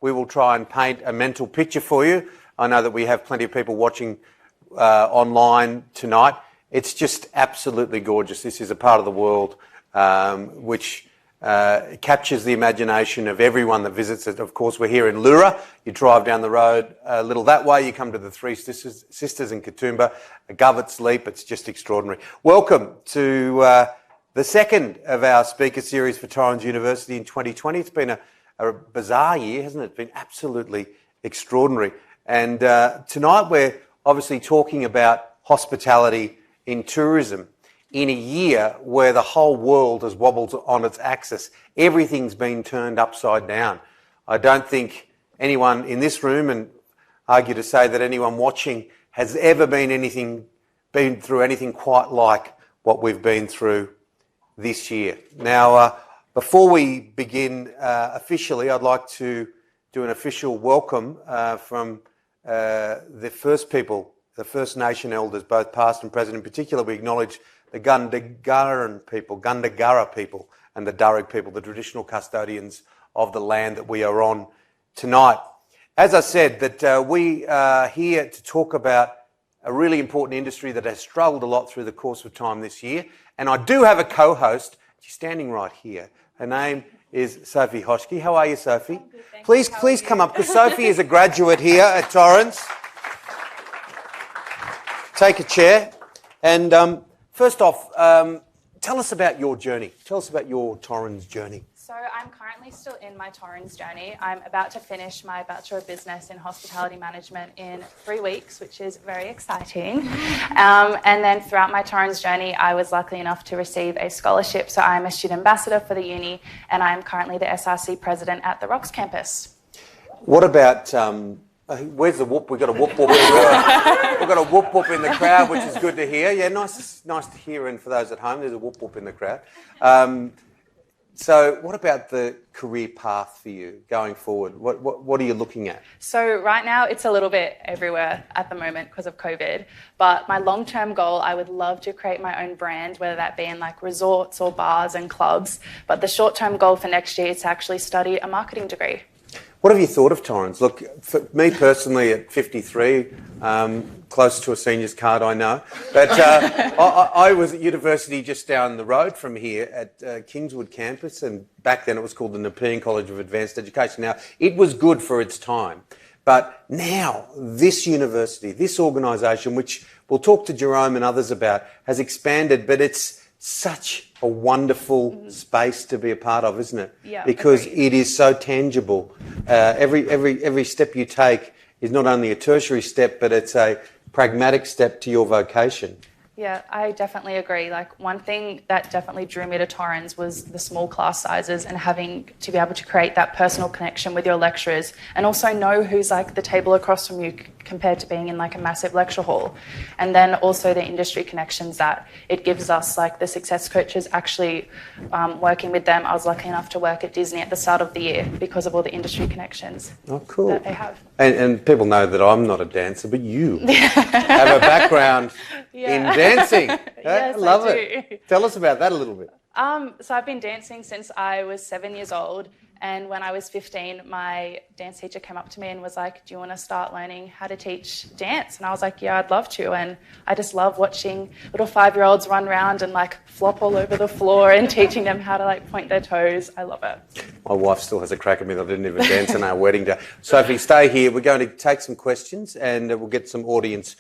we will try and paint a mental picture for you. I know that we have plenty of people watching online tonight. It's just absolutely gorgeous. This is a part of the world which captures the imagination of everyone that visits it. Of course, we're here in Lura. You drive down the road a little that way, you come to the Three Sisters in Katoomba, Gilbert's Leap. It's just extraordinary. Welcome to the second of our speaker series for Torrens University in 2020. It's been a bizarre year, hasn't it? It's been absolutely extraordinary. And tonight we're obviously talking about hospitality in tourism in a year where the whole world has wobbled on its axis. Everything's been turned upside down. I don't think anyone in this room, and argue to say that anyone watching, has ever been through anything quite like what we've been through this year. Now, before we begin officially, I'd like to do an official welcome from the First Nation elders, both past and present. In particular, we acknowledge the Gundagara people and the Darug people, the traditional custodians of the land that we are on tonight. As I said, that we are here to talk about a really important industry that has struggled a lot through the course of time this year. And I do have a co-host. She's standing right here. Her name is Sophie Hoschke. How are you, Sophie? Please come up, because Sophie is a graduate here at Torrens. Take a chair. And first off, tell us about your journey. Tell us about your Torrens journey. So I'm currently still in my Torrens journey. I'm about to finish my Bachelor of Business in Hospitality Management in 3 weeks, which is very exciting. And then throughout my Torrens journey, I was lucky enough to receive a scholarship. So I'm a student ambassador for the uni, and I'm currently the SRC president at the Rocks campus. What about... where's the whoop? We've got a whoop whoop. We've got a whoop whoop in the crowd, which is good to hear. Yeah, nice to hear. And for those at home, there's a whoop whoop in the crowd. So what about the career path for you going forward? What are you looking at? So right now it's a little bit everywhere at the moment because of COVID. But my long-term goal, I would love to create my own brand, whether that be in like resorts or bars and clubs. But the short-term goal for next year is to actually study a marketing degree. What have you thought of Torrens? Look, for me personally at 53, close to a senior's card, I know. But I was at university just down the road from here at Kingswood campus, and back then it was called the Nepean College of Advanced Education. Now, it was good for its time. But now, this university, this organisation, which we'll talk to Jerome and others about, has expanded, but it's such a wonderful space to be a part of, isn't it? Yeah, because agreed. It is so tangible. Every step you take is not only a tertiary step, but it's a pragmatic step to your vocation. Yeah, I definitely agree. Like, one thing that definitely drew me to Torrens was the small class sizes and having to be able to create that personal connection with your lecturers, and also know who's like the table across from you compared to being in like a massive lecture hall. And then also the industry connections that it gives us, like the success coaches actually working with them. I was lucky enough to work at Disney at the start of the year because of all the industry connections that they have. And people know that I'm not a dancer, but you have a background in dancing. Yes, I love I it. do. Tell us about that a little bit. So I've been dancing since I was 7 years old. And when I was 15, my dance teacher came up to me and was like, do you want to start learning how to teach dance? And I was like, yeah, I'd love to. And I just love watching little 5-year-olds run around and like flop all over the floor and teaching them how to like point their toes. I love it. My wife still has a crack at me that I didn't even dance on our wedding day. Sophie, stay here. We're going to take some questions and we'll get some audience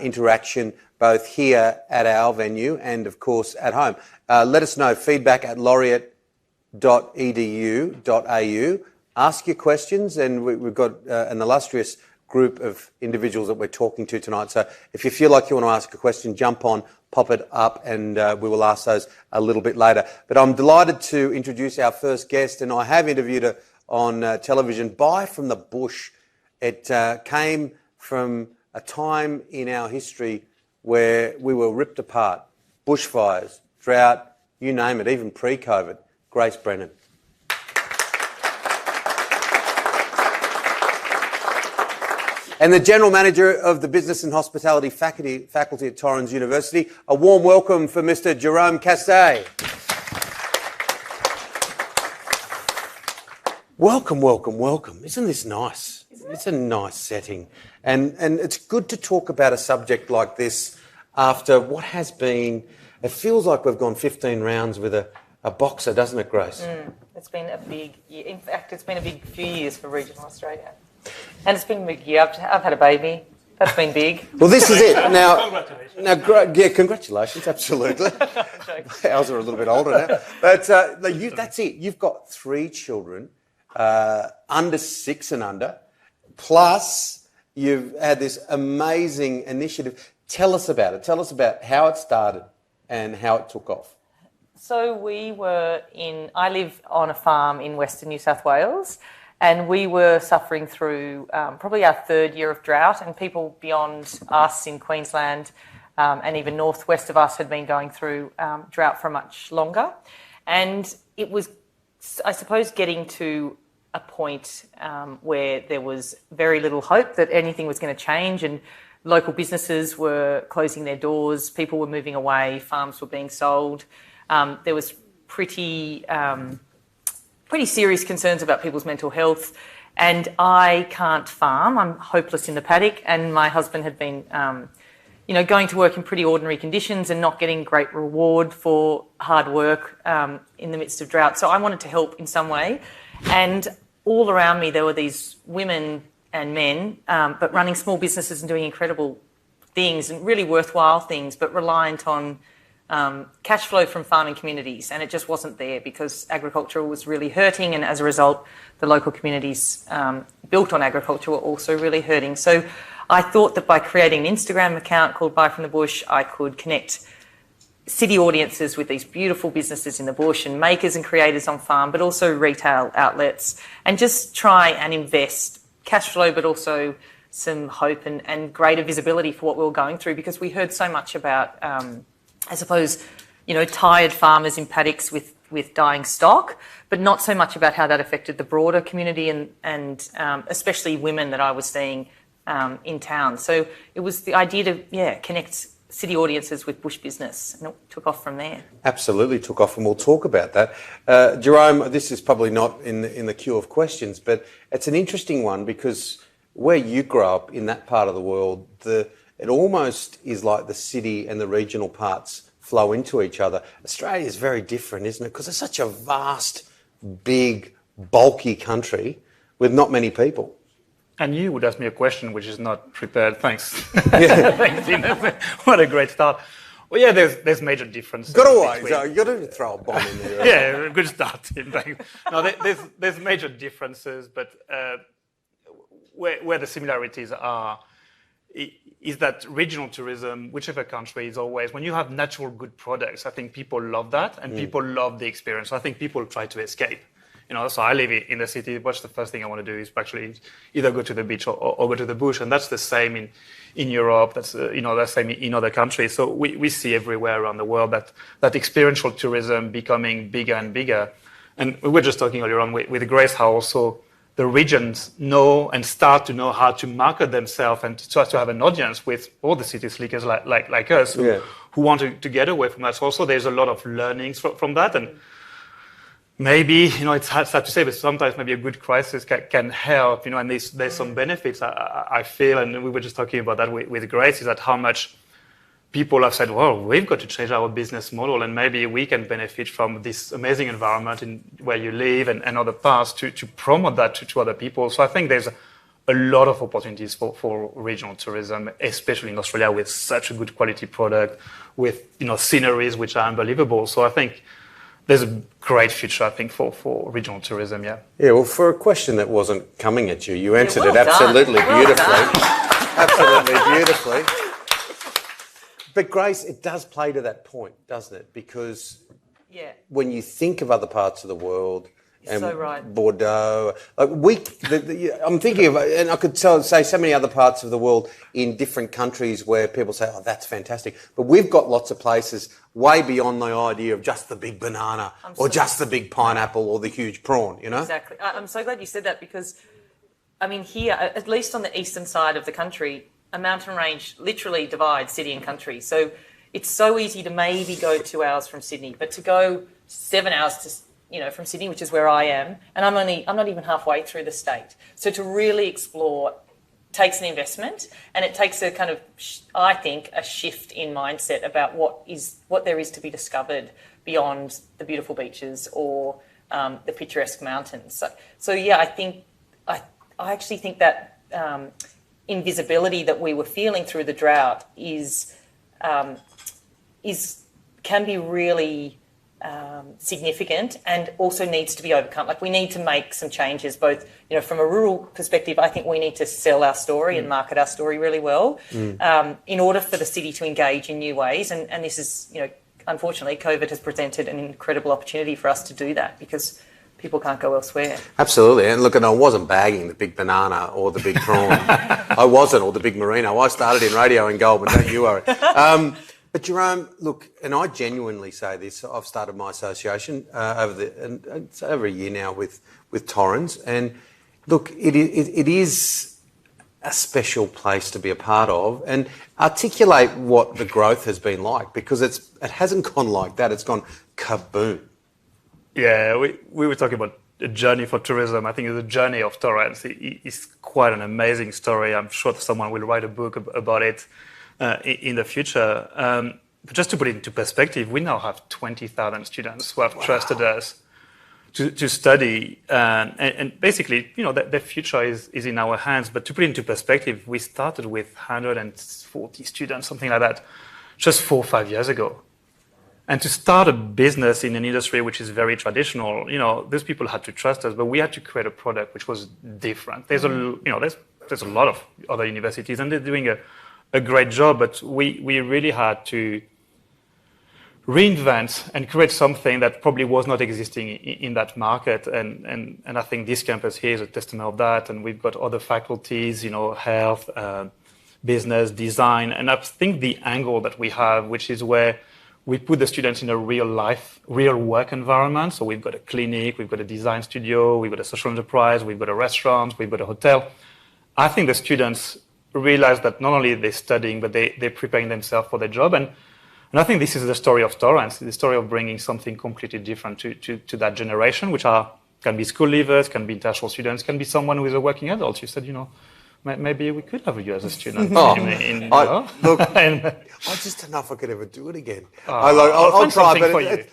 interaction both here at our venue and, of course, at home. Let us know, feedback at laureate.edu.au. Ask your questions, and we've got an illustrious group of individuals that we're talking to tonight. So if you feel like you want to ask a question, jump on, pop it up, and we will ask those a little bit later. But I'm delighted to introduce our first guest, and I have interviewed her on television, Bye from the Bush. It came from a time in our history where we were ripped apart. Bushfires, drought, you name it, even pre-COVID. Grace Brennan. And the General Manager of the Business and Hospitality Faculty at Torrens University. A warm welcome for Mr. Jerome Casteigt. Welcome, welcome, welcome. Isn't this nice? It's a nice setting. And it's good to talk about a subject like this after what has been, it feels like we've gone 15 rounds with a boxer, doesn't it, Grace? It's been a big year. In fact, it's been a big few years for regional Australia. And it's been a big year. I've had a baby. That's been big. Well, this is it. Now, Congratulations. Congratulations, absolutely. Ours are a little bit older now. But that's it. You've got 3 children, under 6 and under, plus you've had this amazing initiative. Tell us about it. Tell us about how it started and how it took off. So I live on a farm in Western New South Wales, and we were suffering through probably our 3rd year of drought, and people beyond us in Queensland and even northwest of us had been going through drought for much longer. And it was, I suppose, getting to a point where there was very little hope that anything was going to change, and local businesses were closing their doors, people were moving away, farms were being sold. There was pretty serious concerns about people's mental health, and I can't farm. I'm hopeless in the paddock, and my husband had been, going to work in pretty ordinary conditions and not getting great reward for hard work in the midst of drought. So I wanted to help in some way, and all around me there were these women and men, but running small businesses and doing incredible things and really worthwhile things, but reliant on cash flow from farming communities, and it just wasn't there because agriculture was really hurting, and as a result the local communities built on agriculture were also really hurting. So I thought that by creating an Instagram account called Buy From The Bush, I could connect city audiences with these beautiful businesses in the bush and makers and creators on farm, but also retail outlets, and just try and invest cash flow but also some hope and greater visibility for what we were going through, because we heard so much about I suppose, tired farmers in paddocks with dying stock, but not so much about how that affected the broader community and especially women that I was seeing in town. So it was the idea to, connect city audiences with bush business, and it took off from there. Absolutely took off, and we'll talk about that. Jerome, this is probably not in the queue of questions, but it's an interesting one because where you grow up in that part of the world, it almost is like the city and the regional parts flow into each other. Australia is very different, isn't it? Because it's such a vast, big, bulky country with not many people. And you would ask me a question which is not prepared. Thanks. Thanks, Tina. What a great start. Well, yeah, there's major differences. Got away. You got to throw a bomb in there. Yeah, good start, Tim. No, there's major differences, but where the similarities are is that regional tourism, whichever country, is always, when you have natural good products, I think people love that, and people love the experience. So I think people try to escape. So I live in the city. What's the first thing I want to do is actually either go to the beach or go to the bush, and that's the same in Europe. That's the same in other countries. So we see everywhere around the world that experiential tourism becoming bigger and bigger. And we were just talking earlier on with Grace how also the regions know and start to know how to market themselves and to try to have an audience with all the city slickers like us who want to get away from that. So also there's a lot of learnings from that. And maybe, it's hard to say, but sometimes maybe a good crisis can help, and there's some benefits I feel, and we were just talking about that with Grace, is that how much people have said, well, we've got to change our business model, and maybe we can benefit from this amazing environment where you live and other parts to promote that to other people. So I think there's a lot of opportunities for regional tourism, especially in Australia, with such a good quality product, with sceneries which are unbelievable. So I think there's a great future, I think, for regional tourism, yeah. Yeah, well, for a question that wasn't coming at you, you answered it absolutely beautifully. Absolutely beautifully. But Grace, it does play to that point, doesn't it? Because when you think of other parts of the world, and so right. Bordeaux, I'm thinking of, and I could say so many other parts of the world in different countries where people say, oh, that's fantastic. But we've got lots of places way beyond the idea of just the big banana or just the big pineapple or the huge prawn, Exactly. I'm so glad you said that because, here, at least on the eastern side of the country, a mountain range literally divides city and country. So it's so easy to maybe go 2 hours from Sydney, but to go 7 hours from Sydney, which is where I am, and I'm not even halfway through the state. So to really explore takes an investment, and it takes a kind of, I think, a shift in mindset about what there is to be discovered beyond the beautiful beaches or the picturesque mountains. So yeah, I actually think that invisibility that we were feeling through the drought can be really significant and also needs to be overcome. Like, we need to make some changes, both, from a rural perspective. I think we need to sell our story and market our story really well in order for the city to engage in new ways. And this is, unfortunately, COVID has presented an incredible opportunity for us to do that because people can't go elsewhere. Absolutely. And look, and I wasn't bagging the big banana or the big prawn. I wasn't, or the big merino. I started in radio in Goulburn, don't you worry. But Jerome, look, and I genuinely say this, I've started my association it's over a year now with Torrens, and look, it is a special place to be a part of, and articulate what the growth has been like, because it hasn't gone like that, it's gone kaboom. Yeah, we were talking about a journey for tourism. I think the journey of Torrens is quite an amazing story. I'm sure someone will write a book about it in the future. But just to put it into perspective, we now have 20,000 students who have trusted us to study, and basically, their future is in our hands. But to put it into perspective, we started with 140 students, something like that, just 4 or 5 years ago. And to start a business in an industry which is very traditional, those people had to trust us, but we had to create a product which was different. There's a lot of other universities, and they're doing a great job, but we really had to reinvent and create something that probably was not existing in that market. And I think this campus here is a testament of that. And we've got other faculties, health, business, design. And I think the angle that we have, which is where we put the students in a real work environment. So we've got a clinic, we've got a design studio, we've got a social enterprise, we've got a restaurant, we've got a hotel. I think the students realize that not only they're studying, but they're preparing themselves for their job. And I think this is the story of Torrens, the story of bringing something completely different to that generation, which can be school leavers, can be international students, can be someone who is a working adult. You said, maybe we could have you as a student. Look, I just don't know if I could ever do it again. I'll try, but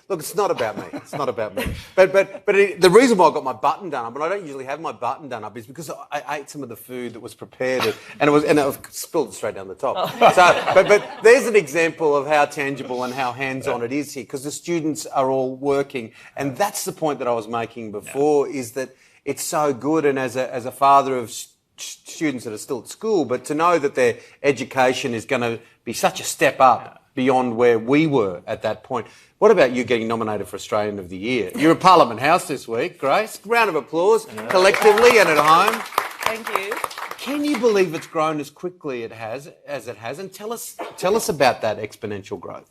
look, it's not about me. It's not about me. But the reason why I got my button done up, and I don't usually have my button done up, is because I ate some of the food that was prepared, and it spilled straight down the top. So, but there's an example of how tangible and how hands-on it is here, because the students are all working, and that's the point that I was making before, is that it's so good, and as a father of students that are still at school, but to know that their education is going to be such a step up beyond where we were at that point. What about you getting nominated for Australian of the Year? You're at Parliament House this week, Grace. Round of applause, collectively and at home. Thank you. Can you believe it's grown as quickly as it has? And tell us about that exponential growth.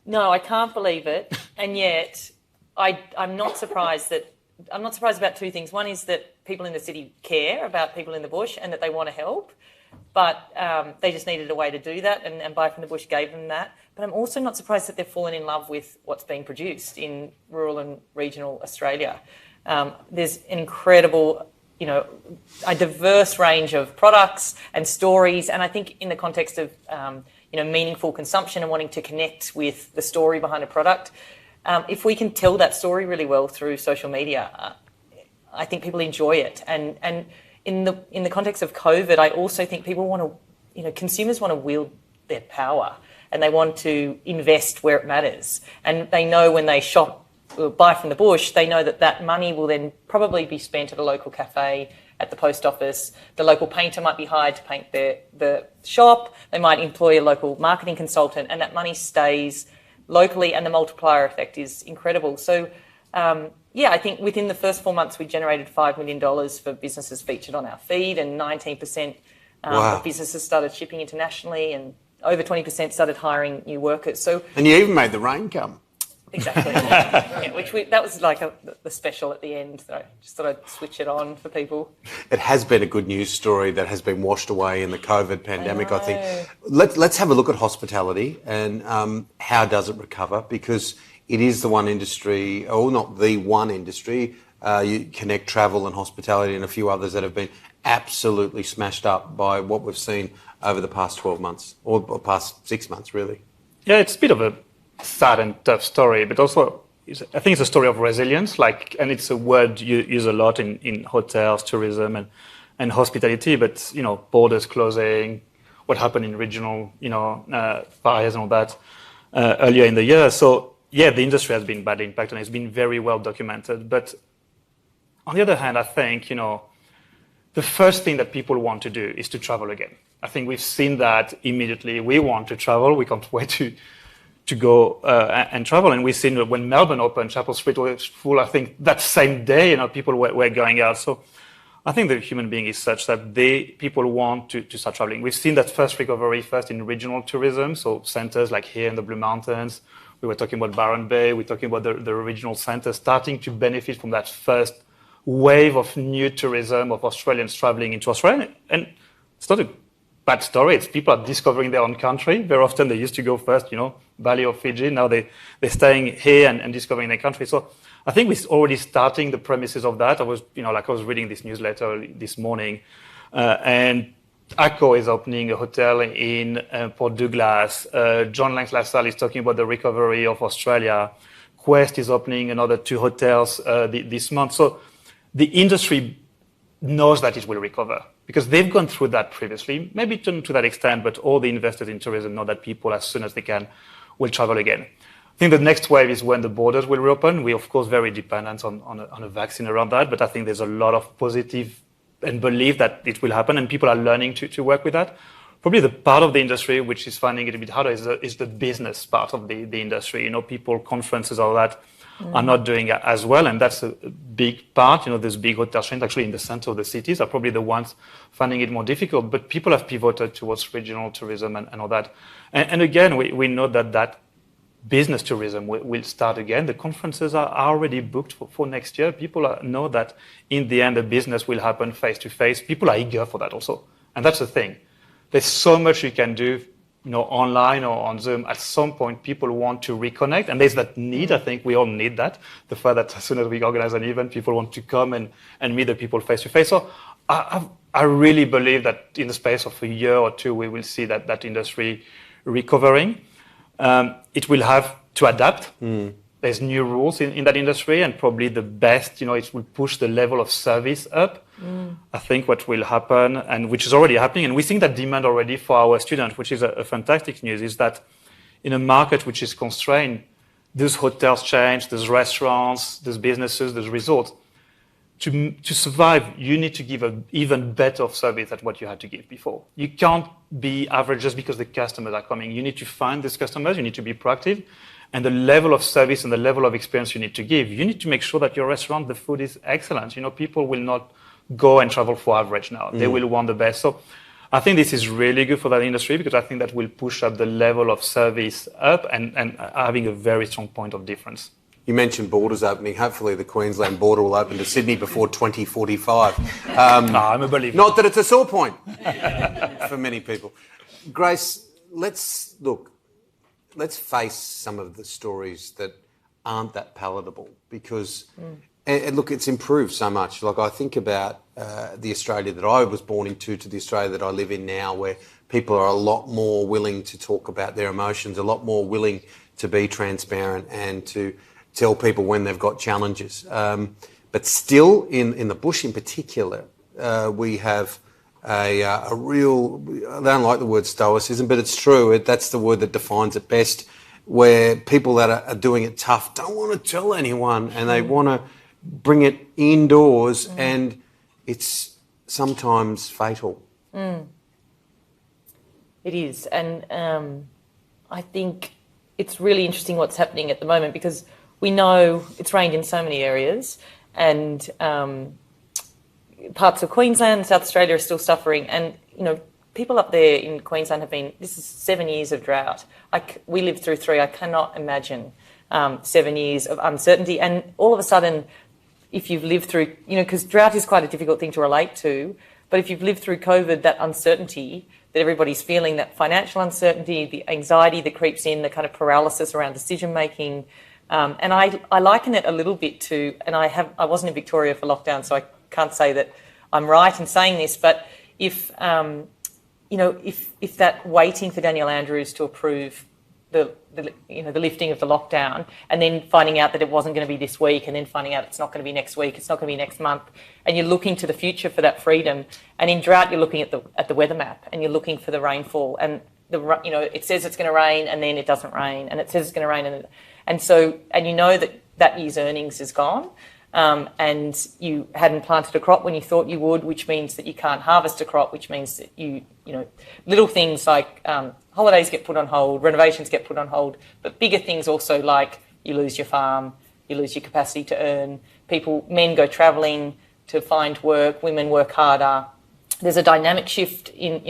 No, I can't believe it, and yet I'm not surprised about two things. One is that people in the city care about people in the bush and that they want to help, but they just needed a way to do that, and Buy from the Bush gave them that. But I'm also not surprised that they've fallen in love with what's being produced in rural and regional Australia. There's an incredible, a diverse range of products and stories, and I think in the context of, meaningful consumption and wanting to connect with the story behind a product, if we can tell that story really well through social media, I think people enjoy it. And in the context of COVID, I also think people want to, consumers want to wield their power, and they want to invest where it matters. And they know when they shop or Buy from the Bush, they know that money will then probably be spent at a local cafe, at the post office. The local painter might be hired to paint the shop. They might employ a local marketing consultant, and that money stays locally, and the multiplier effect is incredible. So, I think within the first 4 months, we generated $5 million for businesses featured on our feed, and 19% of businesses started shipping internationally, and over 20% started hiring new workers. And you even made the rain come. Exactly. That was like the special at the end. So I just thought I'd switch it on for people. It has been a good news story that has been washed away in the COVID pandemic, I think. Let's have a look at hospitality and how does it recover, because it is the one industry, or not the one industry, you connect travel and hospitality and a few others that have been absolutely smashed up by what we've seen over the past 12 months, or past 6 months, really. Yeah, it's a bit of a sad and tough story, but also I think it's a story of resilience, and it's a word you use a lot in hotels, tourism, and hospitality, but, borders closing, what happened in regional, fires and all that earlier in the year. So, yeah, the industry has been badly impacted and it's been very well documented. But on the other hand, I think, the first thing that people want to do is to travel again. I think we've seen that immediately. We want to travel. We can't wait to go and travel. And we've seen that when Melbourne opened, Chapel Street was full, I think, that same day, people were going out. So I think the human being is such that people want to start traveling. We've seen that first recovery first in regional tourism, so centers like here in the Blue Mountains. We were talking about Byron Bay. We're talking about the regional centers starting to benefit from that first wave of new tourism of Australians traveling into Australia. And it's not a bad story. It's people are discovering their own country. Very often they used to go first, Bali or Fiji. Now they're staying here and discovering their country. So I think we're already starting the premises of that. I was reading this newsletter this morning, and Accor is opening a hotel in Port Douglas. John Lang LaSalle is talking about the recovery of Australia. Quest is opening another 2 hotels this month. So the industry knows that it will recover because they've gone through that previously, maybe to that extent, but all the investors in tourism know that people, as soon as they can, will travel again. I think the next wave is when the borders will reopen. We're, of course, very dependent on a vaccine around that, but I think there's a lot of positive and belief that it will happen, and people are learning to work with that. Probably the part of the industry which is finding it a bit harder is the business part of the industry. People, conferences, all that, are not doing as well, and that's a big part. Those big hotel chains actually in the center of the cities are probably the ones finding it more difficult, but people have pivoted towards regional tourism and all that. And again, we know that business tourism will start again. The conferences are already booked for next year. People know that in the end, the business will happen face to face. People are eager for that also, and that's the thing. There's so much you can do, online or on Zoom. At some point, people want to reconnect, and there's that need. I think we all need that. The fact that as soon as we organize an event, people want to come and meet the people face to face. So I really believe that in the space of a year or two, we will see that industry recovering. It will have to adapt. There's new rules in that industry, and probably the best, it will push the level of service up. I think what will happen, and which is already happening, and we think that demand already for our students, which is a fantastic news, is that in a market which is constrained, those hotels change, those restaurants, those businesses, those resorts, to survive, you need to give an even better service than what you had to give before. You can't be average just because the customers are coming. You need to find these customers, you need to be proactive, and the level of service and the level of experience you need to give, you need to make sure that your restaurant, the food is excellent. People will not go and travel for average now. They will want the best. So I think this is really good for that industry because I think that will push up the level of service up and having a very strong point of difference. You mentioned borders opening. Hopefully the Queensland border will open to Sydney before 2045. No, I'm a believer. Not that it's a sore point for many people. Grace, let's face some of the stories that aren't that palatable because, and look, it's improved so much. Like I think about the Australia that I was born into to the Australia that I live in now, where people are a lot more willing to talk about their emotions, a lot more willing to be transparent and to tell people when they've got challenges. But still, in the bush in particular, we have a real, I don't like the word stoicism, but it's true. That's the word that defines it best, where people that are doing it tough don't want to tell anyone and they want to bring it indoors and it's sometimes fatal. It is. And I think it's really interesting what's happening at the moment because we know it's rained in so many areas and parts of Queensland, South Australia are still suffering. And, people up there in Queensland this is 7 years of drought. We lived through 3. I cannot imagine 7 years of uncertainty. And all of a sudden, if you've lived through, because drought is quite a difficult thing to relate to, but if you've lived through COVID, that uncertainty that everybody's feeling, that financial uncertainty, the anxiety that creeps in, the kind of paralysis around decision-making, And I liken it a little bit to, and I wasn't in Victoria for lockdown, so I can't say that I'm right in saying this, but if that waiting for Daniel Andrews to approve the lifting of the lockdown, and then finding out that it wasn't going to be this week, and then finding out it's not going to be next week, it's not going to be next month, and you're looking to the future for that freedom. And in drought, you're looking at the weather map, and you're looking for the rainfall, and it says it's going to rain, and then it doesn't rain, and it says it's going to rain, and you know that year's earnings is gone. And you hadn't planted a crop when you thought you would, which means that you can't harvest a crop, which means that little things like holidays get put on hold, renovations get put on hold, but bigger things also like you lose your farm, you lose your capacity to earn. Men go travelling to find work, women work harder. There's a dynamic shift in,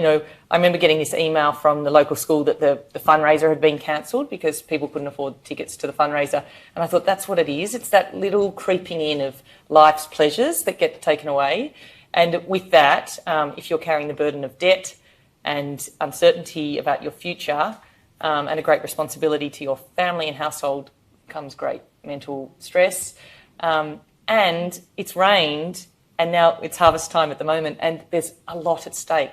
I remember getting this email from the local school that the fundraiser had been cancelled because people couldn't afford tickets to the fundraiser. And I thought, that's what it is. It's that little creeping in of life's pleasures that get taken away. And with that, if you're carrying the burden of debt and uncertainty about your future and a great responsibility to your family and household, comes great mental stress. And it's rained, and now it's harvest time at the moment, and there's a lot at stake.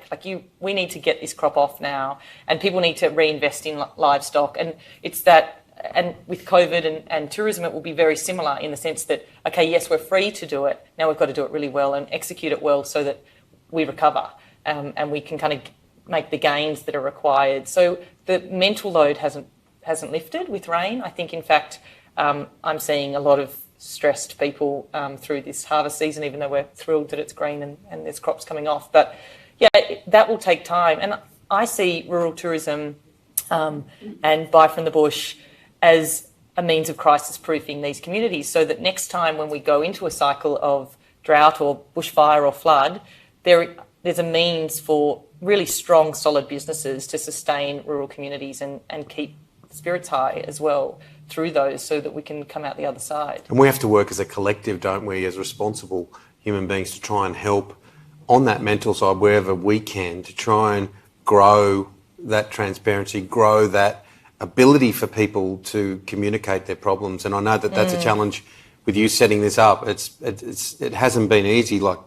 We need to get this crop off now, and people need to reinvest in livestock. And it's that, and with COVID and tourism, it will be very similar in the sense that, okay, yes, we're free to do it. Now we've got to do it really well and execute it well so that we recover and we can kind of make the gains that are required. So the mental load hasn't lifted with rain. I think, in fact, I'm seeing a lot of stressed people through this harvest season, even though we're thrilled that it's green and there's crops coming off. But yeah, that will take time. And I see rural tourism and Buy from the Bush as a means of crisis proofing these communities, so that next time when we go into a cycle of drought or bushfire or flood, there's a means for really strong, solid businesses to sustain rural communities and keep spirits high as well through those, so that we can come out the other side. And we have to work as a collective, don't we, as responsible human beings, to try and help on that mental side wherever we can, to try and grow that transparency, grow that ability for people to communicate their problems. And I know that that's a challenge with you setting this up. It hasn't been easy, like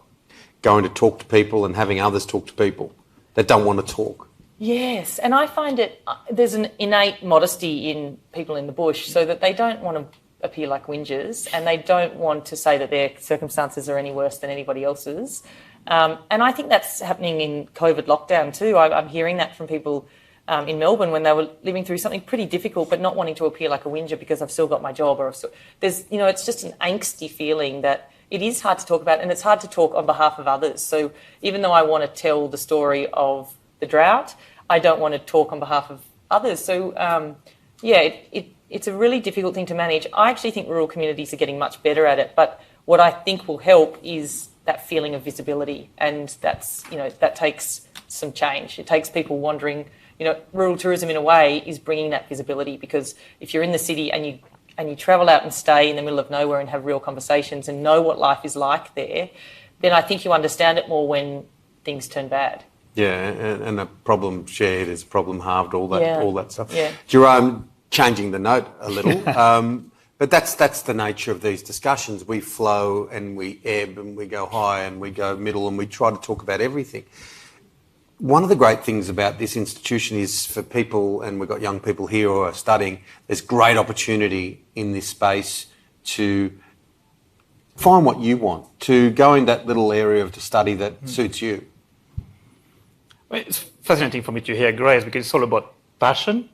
going to talk to people and having others talk to people that don't want to talk. Yes, and I find there's an innate modesty in people in the bush, so that they don't want to appear like whingers, and they don't want to say that their circumstances are any worse than anybody else's. And I think that's happening in COVID lockdown too. I'm hearing that from people in Melbourne when they were living through something pretty difficult, but not wanting to appear like a whinger because I've still got my job, or it's just an angsty feeling that it is hard to talk about, and it's hard to talk on behalf of others. So even though I want to tell the story of the drought, I don't want to talk on behalf of others. So, it's a really difficult thing to manage. I actually think rural communities are getting much better at it, but what I think will help is that feeling of visibility, and that takes some change. It takes people wandering. Rural tourism in a way is bringing that visibility, because if you're in the city and you travel out and stay in the middle of nowhere and have real conversations and know what life is like there, then I think you understand it more when things turn bad. Yeah, and a problem shared is a problem halved, all that stuff. Yeah. Jerome, changing the note a little, but that's the nature of these discussions. We flow and we ebb and we go high and we go middle, and we try to talk about everything. One of the great things about this institution is for people, and we've got young people here who are studying, there's great opportunity in this space to find what you want, to go in that little area of the study that suits you. Well, it's fascinating for me to hear Grace, because it's all about passion.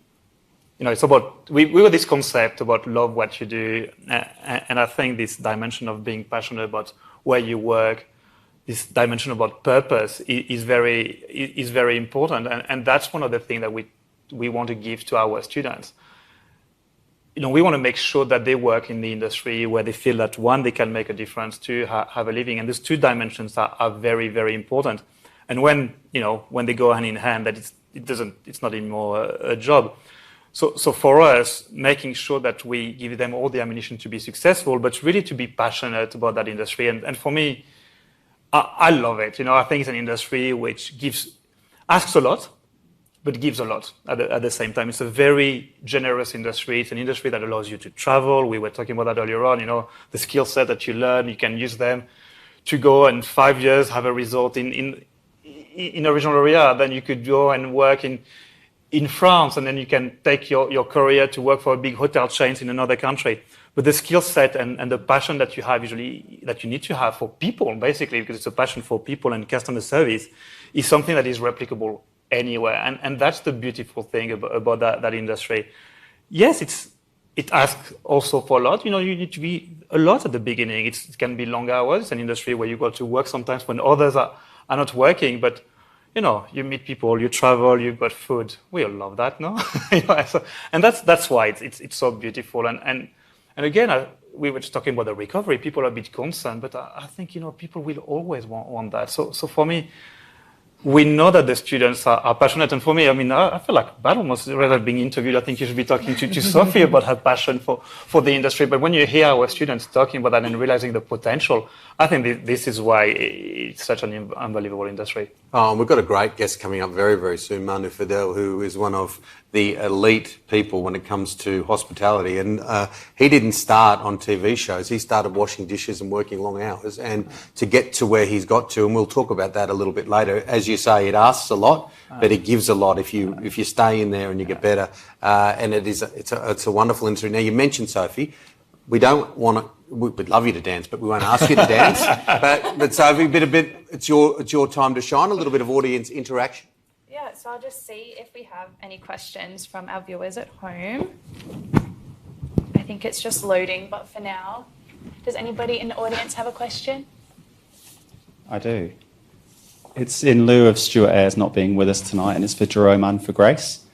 It's about, we got this concept about love what you do, and I think this dimension of being passionate about where you work, this dimension about purpose is very important, and that's one of the things that we want to give to our students. We want to make sure that they work in the industry where they feel that, one, they can make a difference, two, have a living, and those two dimensions are very, very important. And when they go hand in hand, that it's not anymore a job. So for us, making sure that we give them all the ammunition to be successful, but really to be passionate about that industry. And for me, I love it. I think it's an industry which asks a lot, but gives a lot at the same time. It's a very generous industry. It's an industry that allows you to travel. We were talking about that earlier on. The skill set that you learn, you can use them to go and 5 years have a result in a regional area. Then you could go and work in France, and then you can take your career to work for a big hotel chains in another country. But the skill set and the passion that you have usually, that you need to have for people, basically, because it's a passion for people and customer service, is something that is replicable anywhere. And that's the beautiful thing about that industry. Yes, it asks also for a lot. You need to be a lot at the beginning. It can be long hours. It's an industry where you go to work sometimes when others are not working, but you meet people, you travel, you've got food. We all love that, no? And that's why it's so beautiful. And again, we were just talking about the recovery. People are a bit concerned, but I think people will always want that. So for me, we know that the students are passionate, and for me, I feel like bad almost rather than being interviewed. I think you should be talking to Sophie about her passion for the industry. But when you hear our students talking about that and realizing the potential, I think this is why it's such an unbelievable industry. We've got a great guest coming up very, very soon, Manu Feildel, who is one of the elite people when it comes to hospitality. And he didn't start on TV shows. He started washing dishes and working long hours. And to get to where he's got to, and we'll talk about that a little bit later, as you say, it asks a lot, but it gives a lot if you stay in there and you get better. And it's a wonderful industry. Now, you mentioned, Sophie, we'd love you to dance, but we won't ask you to dance. But Sophie, it's your time to shine, a little bit of audience interaction. Yeah, so I'll just see if we have any questions from our viewers at home. I think it's just loading, but for now, does anybody in the audience have a question? I do. It's in lieu of Stuart Ayres not being with us tonight, and it's for Jerome and for Grace.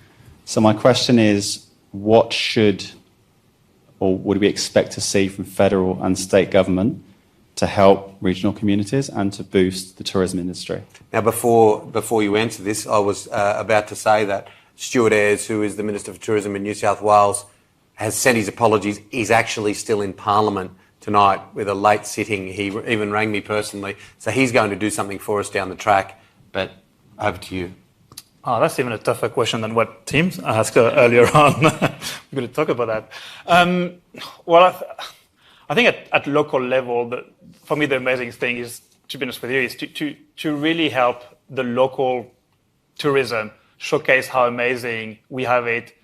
So my question is, what should or would we expect to see from federal and state government to help regional communities and to boost the tourism industry? Now, before you answer this, I was about to say that Stuart Ayres, who is the Minister for Tourism in New South Wales, has sent his apologies. He's actually still in Parliament tonight with a late sitting. He even rang me personally. So he's going to do something for us down the track. But over to you. Oh, that's even a tougher question than what Tim asked earlier on. We're going to talk about that. Well, I think at local level, for me, the amazing thing is, to be honest with you, is to really help the local tourism showcase how amazing we have it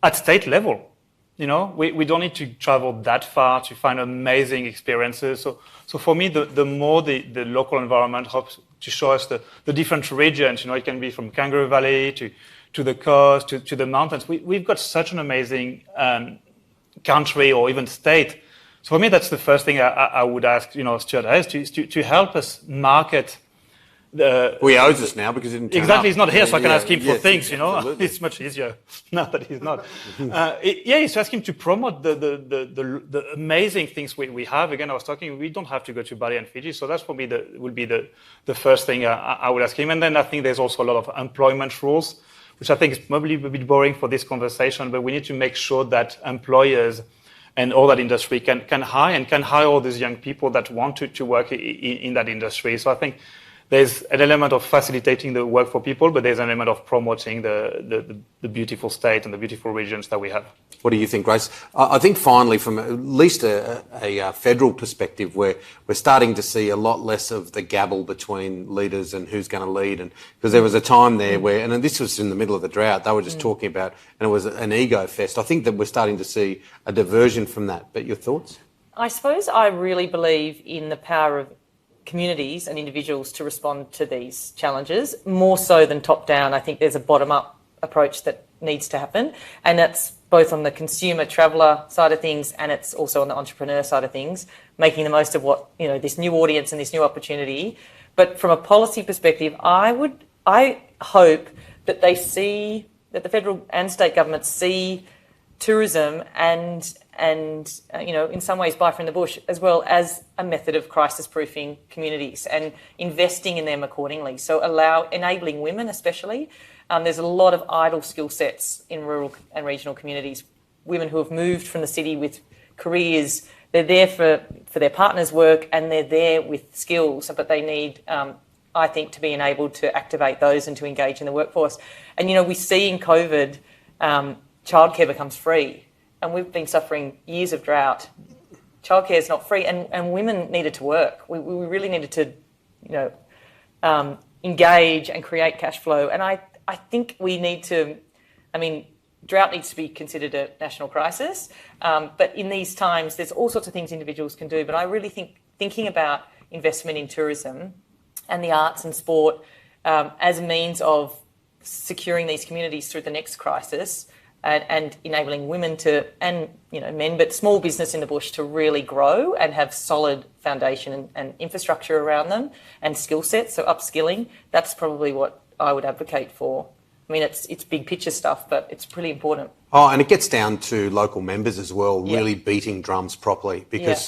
at state level. We don't need to travel that far to find amazing experiences. So for me, the more the local environment helps to show us the different regions, it can be from Kangaroo Valley to the coast, to the mountains. We've got such an amazing country or even state. So for me, that's the first thing I would ask, Stuart Ayres to help us market. He owes us now because he didn't turn exactly, up. he's not here, so I can ask him for things, Absolutely. It's much easier now that he's not. It's to ask him to promote the amazing things we have. Again, I was talking, we don't have to go to Bali and Fiji, so that's for me would be the first thing I would ask him. And then I think there's also a lot of employment rules, which I think is probably a bit boring for this conversation, but we need to make sure that employers and all that industry can hire all these young people that want to work in that industry. So I think there's an element of facilitating the work for people, but there's an element of promoting the beautiful state and the beautiful regions that we have. What do you think, Grace? I think finally, from at least a federal perspective, we're starting to see a lot less of the gabble between leaders and who's going to lead. And because there was a time there where, and this was in the middle of the drought, they were just talking about, and it was an ego fest. I think that we're starting to see a diversion from that. But your thoughts? I suppose I really believe in the power of communities and individuals to respond to these challenges, more so than top-down. I think there's a bottom-up approach that needs to happen, and that's both on the consumer traveller side of things and it's also on the entrepreneur side of things, making the most of what, this new audience and this new opportunity. But from a policy perspective, I hope that they see, that the federal and state governments see tourism and in some ways buy from the bush as well as a method of crisis-proofing communities and investing in them accordingly. So enabling women especially. There's a lot of idle skill sets in rural and regional communities. Women who have moved from the city with careers, they're there for their partner's work and they're there with skills, but they need I think, to be enabled to activate those and to engage in the workforce. And, you know, we see in COVID, childcare becomes free, and we've been suffering years of drought. Childcare is not free, and women needed to work. We really needed to, you know, engage and create cash flow. And I think we need to, I mean, drought needs to be considered a national crisis, but in these times, there's all sorts of things individuals can do. But I really think thinking about investment in tourism and the arts and sport as a means of securing these communities through the next crisis and enabling women to, and you know, men, but small business in the bush to really grow and have solid foundation and infrastructure around them and skill sets, so upskilling, that's probably what I would advocate for. I mean, it's big picture stuff, but it's pretty important. Oh, and it gets down to local members as well, really beating drums properly, because,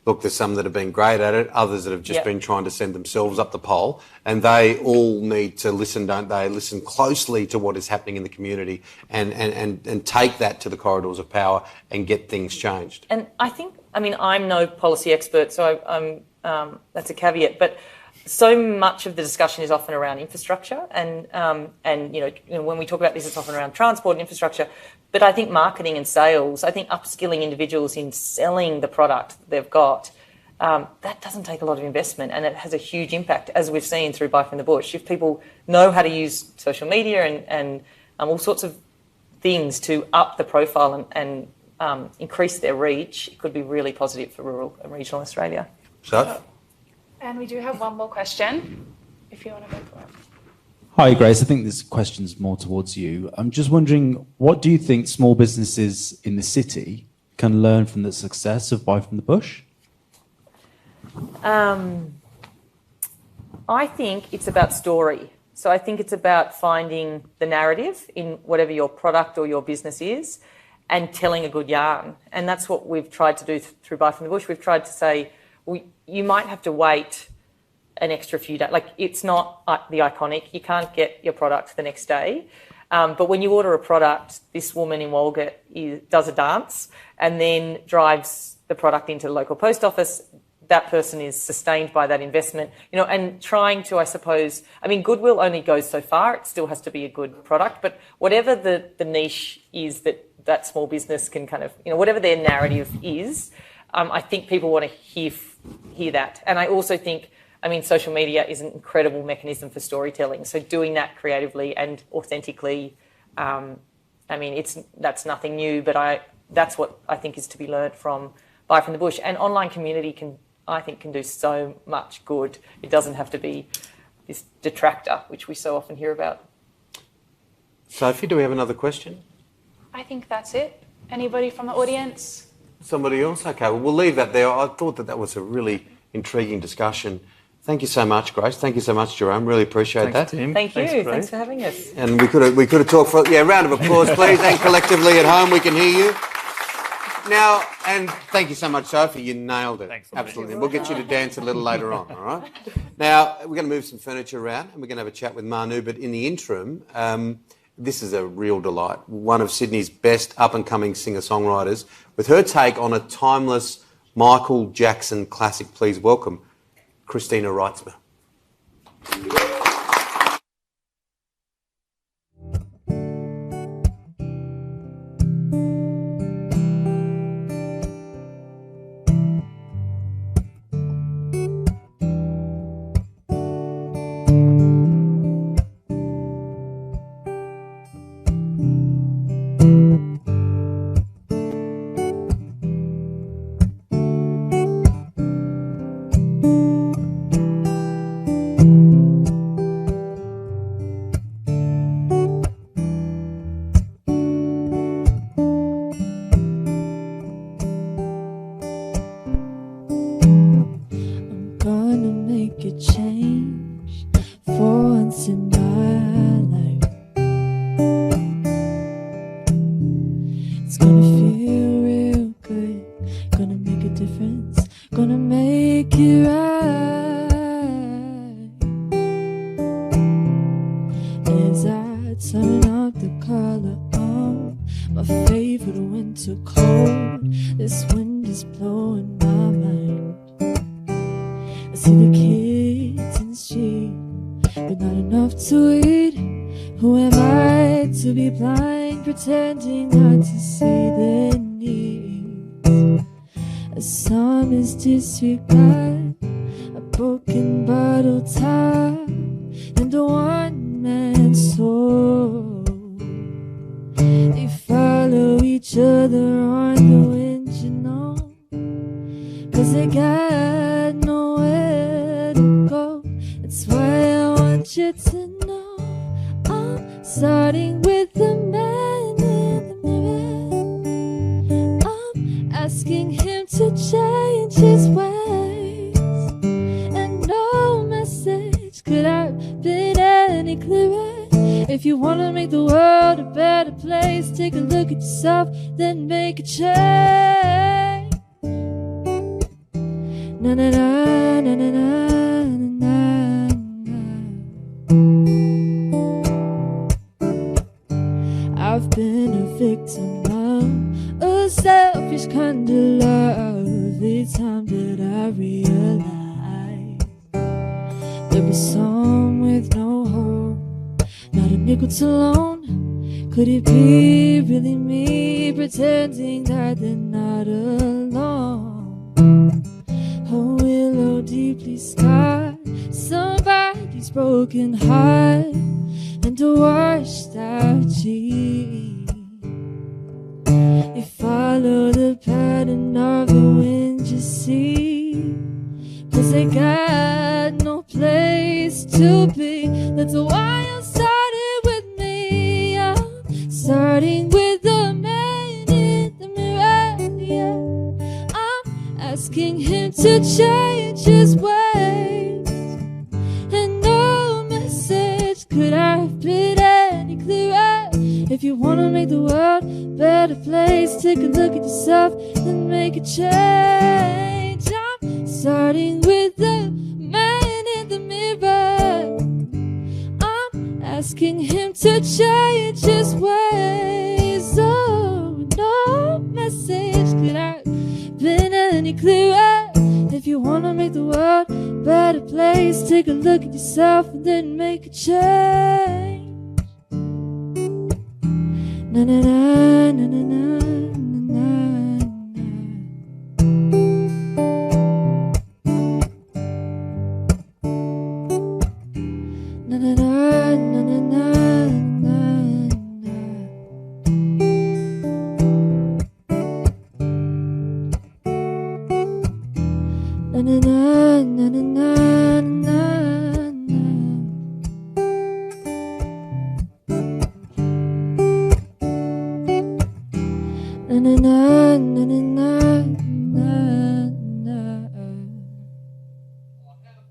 look, there's some that have been great at it, others that have just been trying to send themselves up the pole, and they all need to listen, don't they? Listen closely to what is happening in the community and take that to the corridors of power and get things changed. And I think, I mean, I'm no policy expert, so I'm that's a caveat, but so much of the discussion is often around infrastructure, and you know when we talk about this, it's often around transport and infrastructure. But I think marketing and sales, I think upskilling individuals in selling the product they've got, that doesn't take a lot of investment, and it has a huge impact, as we've seen through Buy from the Bush. If people know how to use social media and all sorts of things to up the profile and increase their reach, it could be really positive for rural and regional Australia. So. And we do have one more question, if you want to go for it. Hi, Grace. I think this question's more towards you. I'm just wondering, what do you think small businesses in the city can learn from the success of Buy from the Bush? I think it's about story. So I think it's about finding the narrative in whatever your product or your business is and telling a good yarn. And that's what we've tried to do through Buy from the Bush. We've tried to say, you might have to wait an extra few days. Like, it's not the iconic. You can't get your product the next day. But when you order a product, this woman in Walgett does a dance and then drives the product into the local post office. That person is sustained by that investment, you know, and trying to, I suppose, I mean, goodwill only goes so far. It still has to be a good product. But whatever the niche is that small business can kind of, you know, whatever their narrative is, I think people want to hear that. And I also think, I mean, social media is an incredible mechanism for storytelling. So doing that creatively and authentically, I mean, that's nothing new, but that's what I think is to be learnt from Buy from the Bush. And online community can do so much good. It doesn't have to be this detractor, which we so often hear about. Sophie, do we have another question? I think that's it. Anybody from the audience? Somebody else? Okay, well, we'll leave that there. I thought that was a really intriguing discussion. Thank you so much, Grace. Thank you so much, Jerome. Really appreciate that. Tim. Thank you. Grace. Thanks for having us. And we could have talked for round of applause, please, and collectively at home we can hear you. Now, and thank you so much, Sophie. You nailed it. Thanks. Absolutely. We'll get you to dance a little later on, all right? Now, we're going to move some furniture around and we're going to have a chat with Manu, but in the interim, this is a real delight. One of Sydney's best up-and-coming singer-songwriters, with her take on a timeless Michael Jackson classic. Please welcome Christina Reitzmer. See the kids in the street but not enough to eat. Who am I to be blind, pretending not to see their needs? A psalmist disregard, a broken bottle top, and a one-man soul. They follow each other on the wind, you know, 'cause they got nowhere to go. That's why I want you to know I'm starting with the man in the mirror. I'm asking him to change his ways, and no message could have been any clearer. If you want to make the world a better place, take a look at yourself, then make a change. Na na na na na na na na. I've been a victim of a selfish kind of love. Every time that I realize there was some with no hope, not a nickel to loan. Could it be really me pretending that they're not alone? A willow deeply scarred, somebody's broken heart, and a washed out cheek. You follow the pattern of the wind, you see, 'cause they got no place to be. That's why I'm starting with me. I'm starting with the man in the mirror, yeah. I'm asking him to change his ways, and no message could have been any clearer. If you want to make the world a better place, take a look at yourself and make a change. I'm starting with the man in the mirror. I'm asking him to change his ways. Oh, no message could have been any clearer. If you want to make the world a better place, take a look at yourself and then make a change. Na na na na na na na na na na na na na.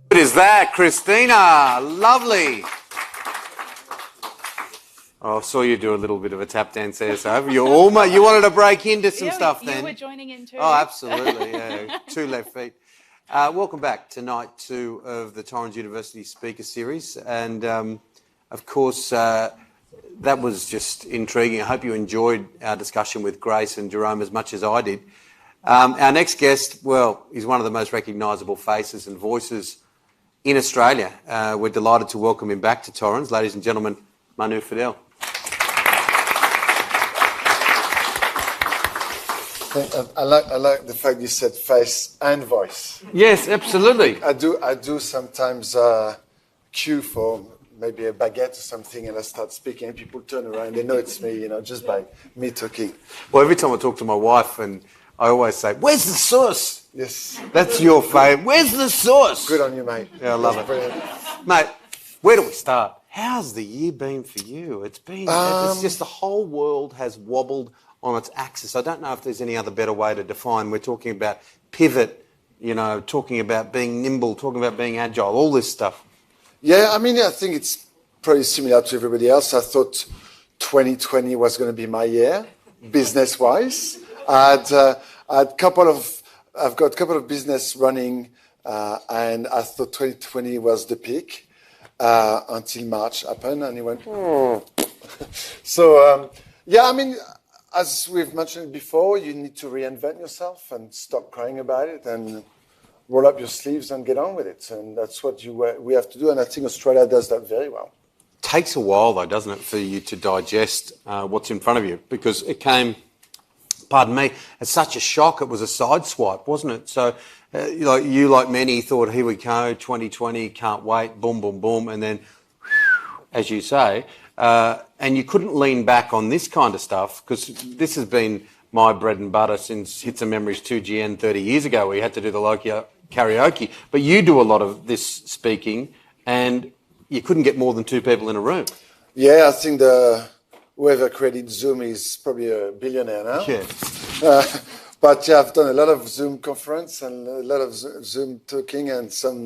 What is that, Christina? Lovely. Oh, I saw you do a little bit of a tap dance there, so you wanted to break into some stuff then. You were joining in too. Oh, absolutely, yeah. 2 left feet. Welcome back to night 2 of the Torrens University Speaker Series. And, of course, that was just intriguing. I hope you enjoyed our discussion with Grace and Jerome as much as I did. Our next guest, well, is one of the most recognisable faces and voices in Australia. We're delighted to welcome him back to Torrens. Ladies and gentlemen, Manu Feildel. I like the fact you said face and voice. Yes, absolutely. I do sometimes queue for maybe a baguette or something, and I start speaking, and people turn around. They know it's me, just by me talking. Well, every time I talk to my wife, and I always say, "Where's the sauce?" Yes. That's your favourite. Where's the sauce? Good on you, mate. Yeah, I love it. Brilliant. Mate, where do we start? How's the year been for you? It's been, it's just the whole world has wobbled on its axis. I don't know if there's any other better way to define. We're talking about pivot, talking about being nimble, talking about being agile, all this stuff. Yeah, I think it's pretty similar to everybody else. I thought 2020 was going to be my year, business-wise. I've got a couple of business running, and I thought 2020 was the peak until March happened, and it went. So, as we've mentioned before, you need to reinvent yourself and stop crying about it and roll up your sleeves and get on with it. And that's what we have to do. And I think Australia does that very well. Takes a while, though, doesn't it, for you to digest what's in front of you? Because it came, pardon me, as such a shock. It was a sideswipe, wasn't it? So, like many, thought, here we go, 2020, can't wait, boom, boom, boom, and then, as you say, and you couldn't lean back on this kind of stuff, because this has been my bread and butter since Hits and Memories 2GN 30 years ago, where you had to do the local karaoke. But you do a lot of this speaking, and you couldn't get more than 2 people in a room. Yeah, I think whoever created Zoom is probably a billionaire now. Yeah. But yeah, I've done a lot of Zoom conference and a lot of Zoom talking and some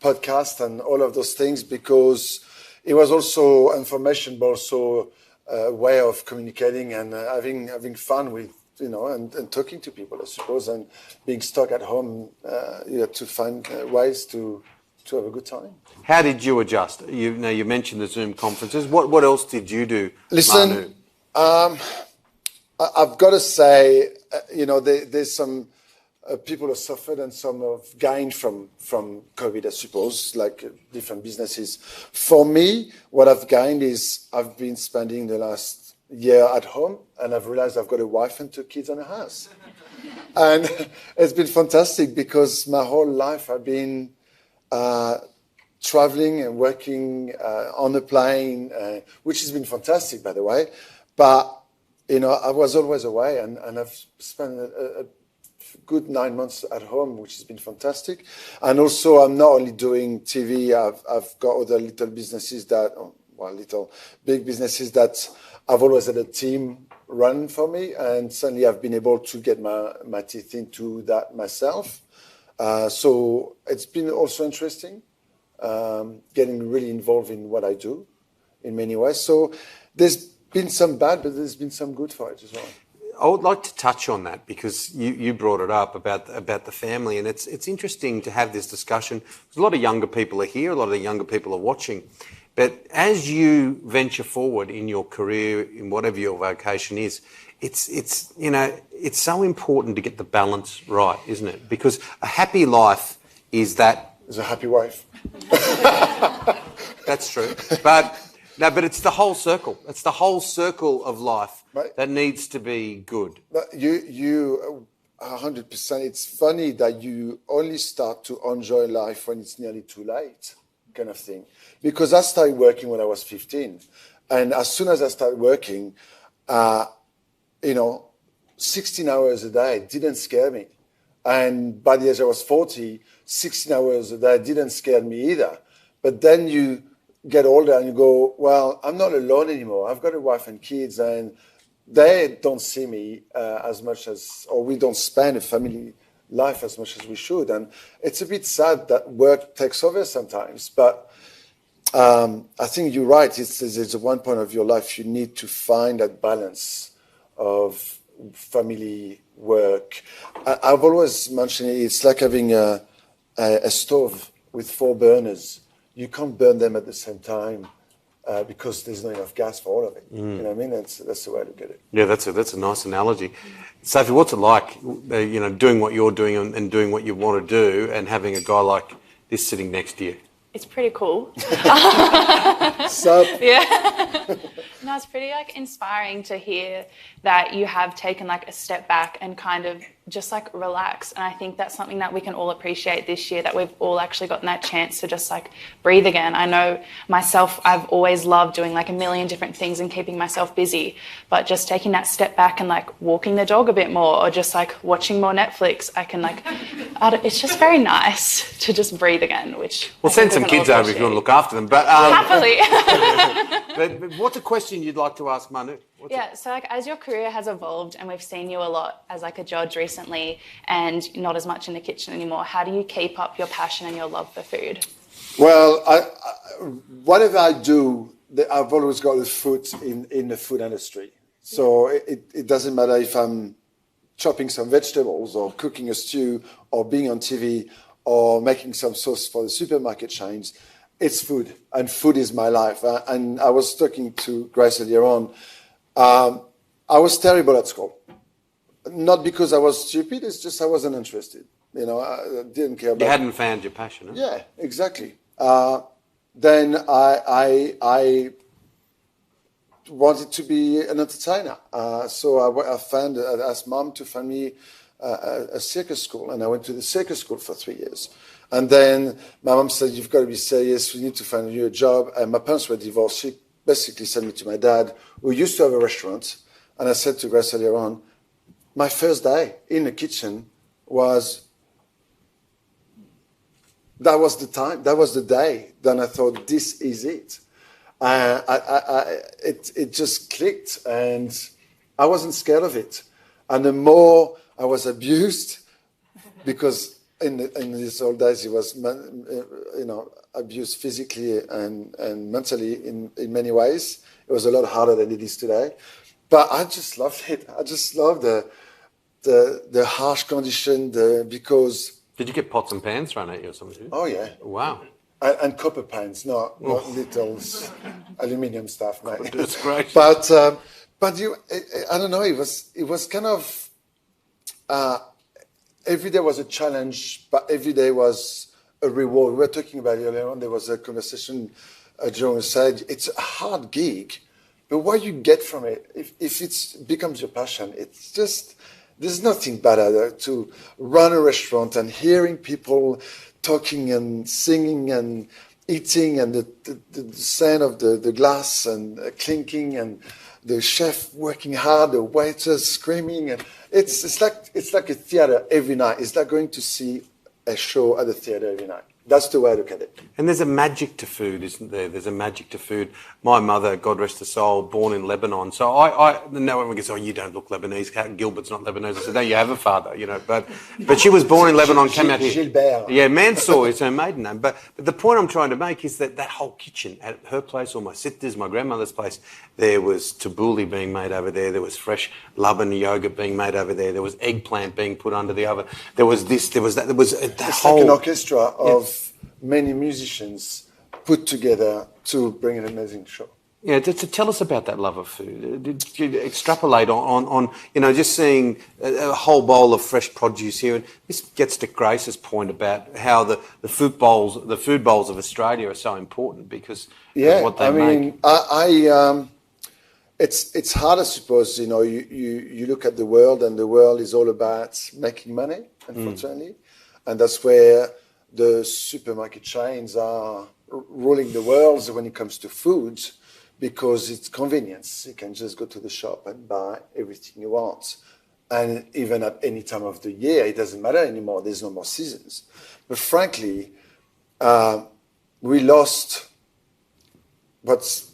podcasts and all of those things, because it was also information, but also a way of communicating and having fun with, and talking to people, I suppose, and being stuck at home, you had to find ways to have a good time. How did you adjust? You mentioned the Zoom conferences. What else did you do? Listen, I've got to say, there's some people have suffered and some have gained from COVID, I suppose, like different businesses. For me, what I've gained is I've been spending the last year at home, and I've realized I've got a wife and 2 kids and a house. And it's been fantastic, because my whole life I've been traveling and working on a plane, which has been fantastic, by the way. But, I was always away, and I've spent a good 9 months at home, which has been fantastic. And also, I'm not only doing TV, I've got other little businesses big businesses that I've always had a team run for me, and suddenly I've been able to get my teeth into that myself. So it's been also interesting, getting really involved in what I do in many ways. So there's been some bad, but there's been some good for it as well. I would like to touch on that, because you brought it up about the family, and it's interesting to have this discussion. A lot of younger people are here, a lot of the younger people are watching. But as you venture forward in your career, in whatever your vocation is, it's so important to get the balance right, isn't it? Because a happy life is a happy wife. That's true. But it's the whole circle. It's the whole circle of life that needs to be good. But you 100%. It's funny that you only start to enjoy life when it's nearly too late, kind of thing. Because I started working when I was 15. And as soon as I started working, 16 hours a day didn't scare me. And by the age I was 40, 16 hours a day didn't scare me either. But then you get older and you go, well, I'm not alone anymore. I've got a wife and kids, and they don't see me as much or we don't spend a family life as much as we should. And it's a bit sad that work takes over sometimes. But I think you're right. There's one point of your life you need to find that balance of family, work. I've always mentioned it's like having a stove with 4 burners. You can't burn them at the same time because there's not enough gas for all of it. You know what I mean? That's the way to look at it. Yeah, that's a nice analogy. Sophie, what's it like, doing what you're doing and doing what you want to do, and having a guy like this sitting next to you? It's pretty cool. Sup? Yeah. No, it's pretty inspiring to hear that you have taken a step back and kind of just relax. And I think that's something that we can all appreciate this year, that we've all actually gotten that chance to just breathe again. I know myself, I've always loved doing a million different things and keeping myself busy, but just taking that step back and walking the dog a bit more, or just watching more Netflix, I can it's just very nice to just breathe again, which we'll send some kids over if you want to look after them. But happily. but what's a question you'd like to ask Manu? So as your career has evolved, and we've seen you a lot as a judge recently, and not as much in the kitchen anymore, how do you keep up your passion and your love for food? Well, whatever I do, I've always got a foot in the food industry. So it doesn't matter if I'm chopping some vegetables or cooking a stew or being on TV or making some sauce for the supermarket chains. It's food, and food is my life. And I was talking to Grace earlier on. I was terrible at school. Not because I was stupid, it's just I wasn't interested. I didn't care about. You hadn't found your passion. Huh? Yeah, exactly. Then I wanted to be an entertainer. So I asked Mom to find me a circus school, and I went to the circus school for 3 years. And then my mom said, "You've got to be serious. We need to find you a job." And my parents were divorced. She basically sent me to my dad, who used to have a restaurant. And I said to Grace earlier on, my first day in the kitchen that was the time, that was the day. Then I thought, this is it. It just clicked, and I wasn't scared of it. And the more I was abused, because in these old days he was, abused physically and mentally in many ways. It was a lot harder than it is today. But I just loved it. I just loved the harsh condition, because. Did you get pots and pans thrown at you or something? Oh yeah. Wow. And copper pans, not little aluminium stuff, mate. That's great. But I don't know. It was kind of every day was a challenge, but every day was a reward. We were talking about it earlier on. There was a conversation. Jerome said it's a hard gig, but what you get from it, if it becomes your passion, it's just. There's nothing better to run a restaurant and hearing people talking and singing and eating, and the sound of the glass and clinking, and the chef working hard, the waiters screaming, and it's like a theater every night. It's like going to see a show at the theater every night. That's the way I look at it. And there's a magic to food, isn't there? There's a magic to food. My mother, God rest her soul, born in Lebanon. So no one gets, "Oh, you don't look Lebanese. Gilbert's not Lebanese." I said, "No, you have a father, But she was born in Lebanon, came out here. Gilbert. Yeah, Mansour is her maiden name. But the point I'm trying to make is that whole kitchen at her place, or my sister's, my grandmother's place, there was tabbouleh being made over there. There was fresh Laban yogurt being made over there. There was eggplant being put under the oven. There was this, there was that. There was that whole... like an orchestra of many musicians put together to bring an amazing show. Yeah, to tell us about that love of food. Did you extrapolate on just seeing a whole bowl of fresh produce here? And this gets to Grace's point about how the food bowls of Australia are so important because of what they make. It's hard, I suppose. You look at the world, and the world is all about making money, unfortunately, and that's where the supermarket chains are ruling the world when it comes to food, because it's convenience. You can just go to the shop and buy everything you want. And even at any time of the year, it doesn't matter anymore. There's no more seasons. But frankly, we lost what's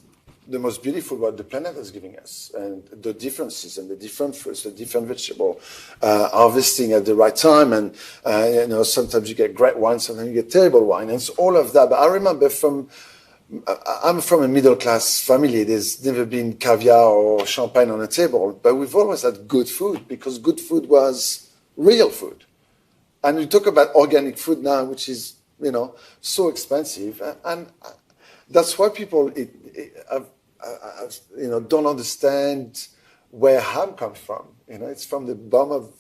the most beautiful, what the planet is giving us, and the differences and the different fruits, the different vegetable, harvesting at the right time. And, sometimes you get great wine, sometimes you get terrible wine. And it's all of that. But I remember I'm from a middle-class family. There's never been caviar or champagne on a table, but we've always had good food, because good food was real food. And we talk about organic food now, which is, so expensive. And that's why people don't understand where ham comes from. It's from the bum of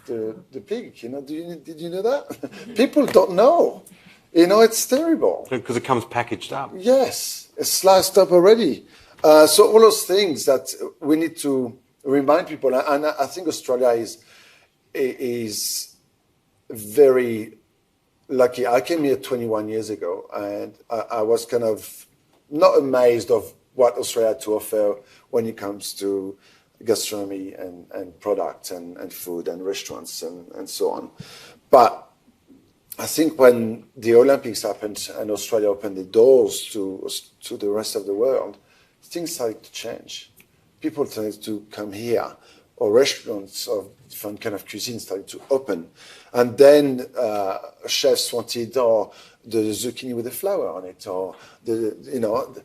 the pig. Did you know that? People don't know. It's terrible. Because it comes packaged up. Yes, it's sliced up already. So all those things that we need to remind people, and I think Australia is very lucky. I came here 21 years ago, and I was kind of not amazed of what Australia had to offer when it comes to gastronomy and products and food and restaurants and so on. But I think when the Olympics happened and Australia opened the doors to the rest of the world, things started to change. People started to come here, or restaurants of different kind of cuisine started to open. And then chefs wanted the zucchini with the flour on it, or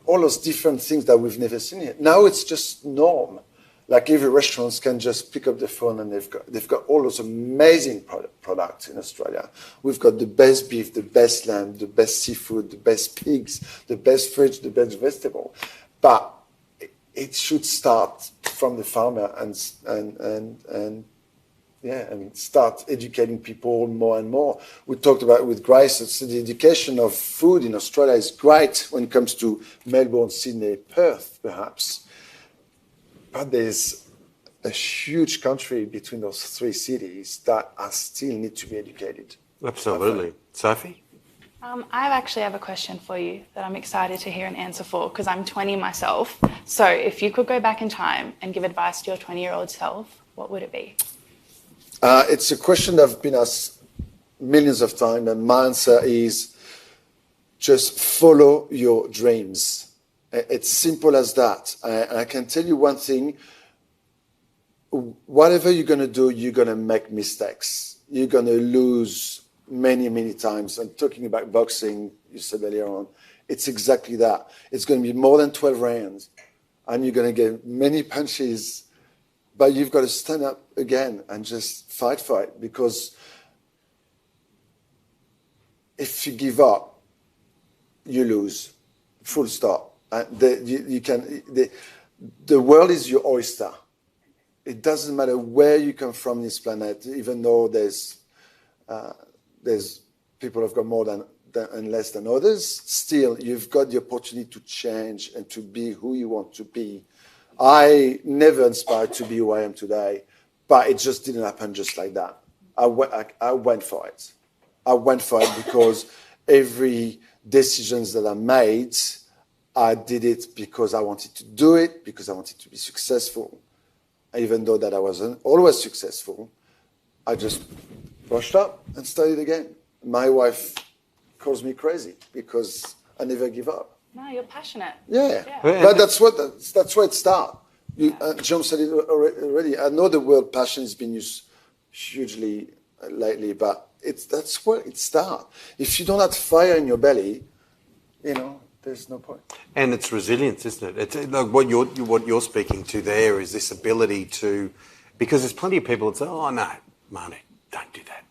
all those different things that we've never seen here. Now it's just norm. Like every restaurant can just pick up the phone, and they've got all those amazing products in Australia. We've got the best beef, the best lamb, the best seafood, the best pigs, the best fruits, the best vegetable. But it should start from the farmer and Yeah, and start educating people more and more. We talked about with Grace, it's the education of food in Australia is great when it comes to Melbourne, Sydney, Perth, perhaps. But there's a huge country between those three cities that still need to be educated. Absolutely. Sophie? I actually have a question for you that I'm excited to hear an answer for because I'm 20 myself. So if you could go back in time and give advice to your 20-year-old self, what would it be? It's a question that I've been asked millions of times, and my answer is just follow your dreams. It's simple as that. I can tell you one thing. Whatever you're going to do, you're going to make mistakes. You're going to lose many, many times. And talking about boxing, you said earlier on, it's exactly that. It's going to be more than 12 rounds, and you're going to get many punches, but you've got to stand up again and just fight for it, because if you give up, you lose. Full stop. The world is your oyster. It doesn't matter where you come from this planet, even though there's people who've got more than and less than others. Still, you've got the opportunity to change and to be who you want to be. I never aspired to be who I am today, but it just didn't happen just like that. I went for it. I went for it because every decisions that I made, I did it because I wanted to do it, because I wanted to be successful. Even though that I wasn't always successful, I just brushed up and studied again. My wife calls me crazy because I never give up. No, you're passionate. Yeah. But that's where it starts. John said it already. I know the word passion has been used hugely lately, but that's where it starts. If you don't have fire in your belly, there's no point. And it's resilience, isn't it? It's like what you're speaking to there is this ability to, because there's plenty of people that say, "Oh no, Manu, don't do that.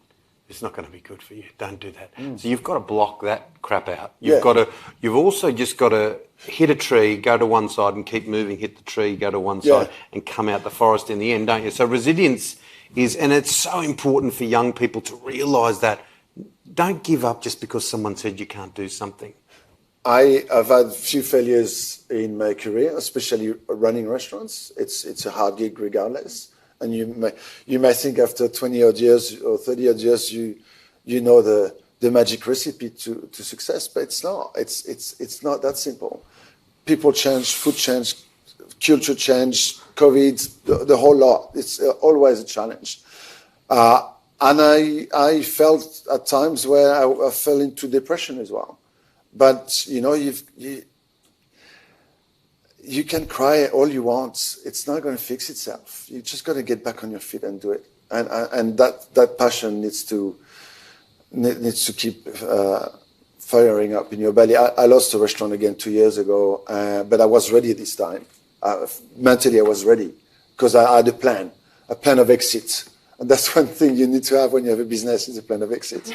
It's not going to be good for you. Don't do that." So you've got to block that crap out. You've also just got to hit a tree, go to one side and keep moving, hit the tree, go to one side and come out the forest in the end, don't you? So resilience is, and it's so important for young people to realise that. Don't give up just because someone said you can't do something. I've had a few failures in my career, especially running restaurants. It's a hard gig regardless. And you may think after 20 odd years or 30 odd years you know the magic recipe to success, but it's not. It's not that simple. People change, food change, culture change, COVID, the whole lot. It's always a challenge. And I felt at times where I fell into depression as well. But you can cry all you want. It's not going to fix itself. You just got to get back on your feet and do it. And that passion needs to keep firing up in your belly. I lost a restaurant again 2 years ago, but I was ready this time. Mentally, I was ready because I had a plan of exit. And that's one thing you need to have when you have a business, is a plan of exit.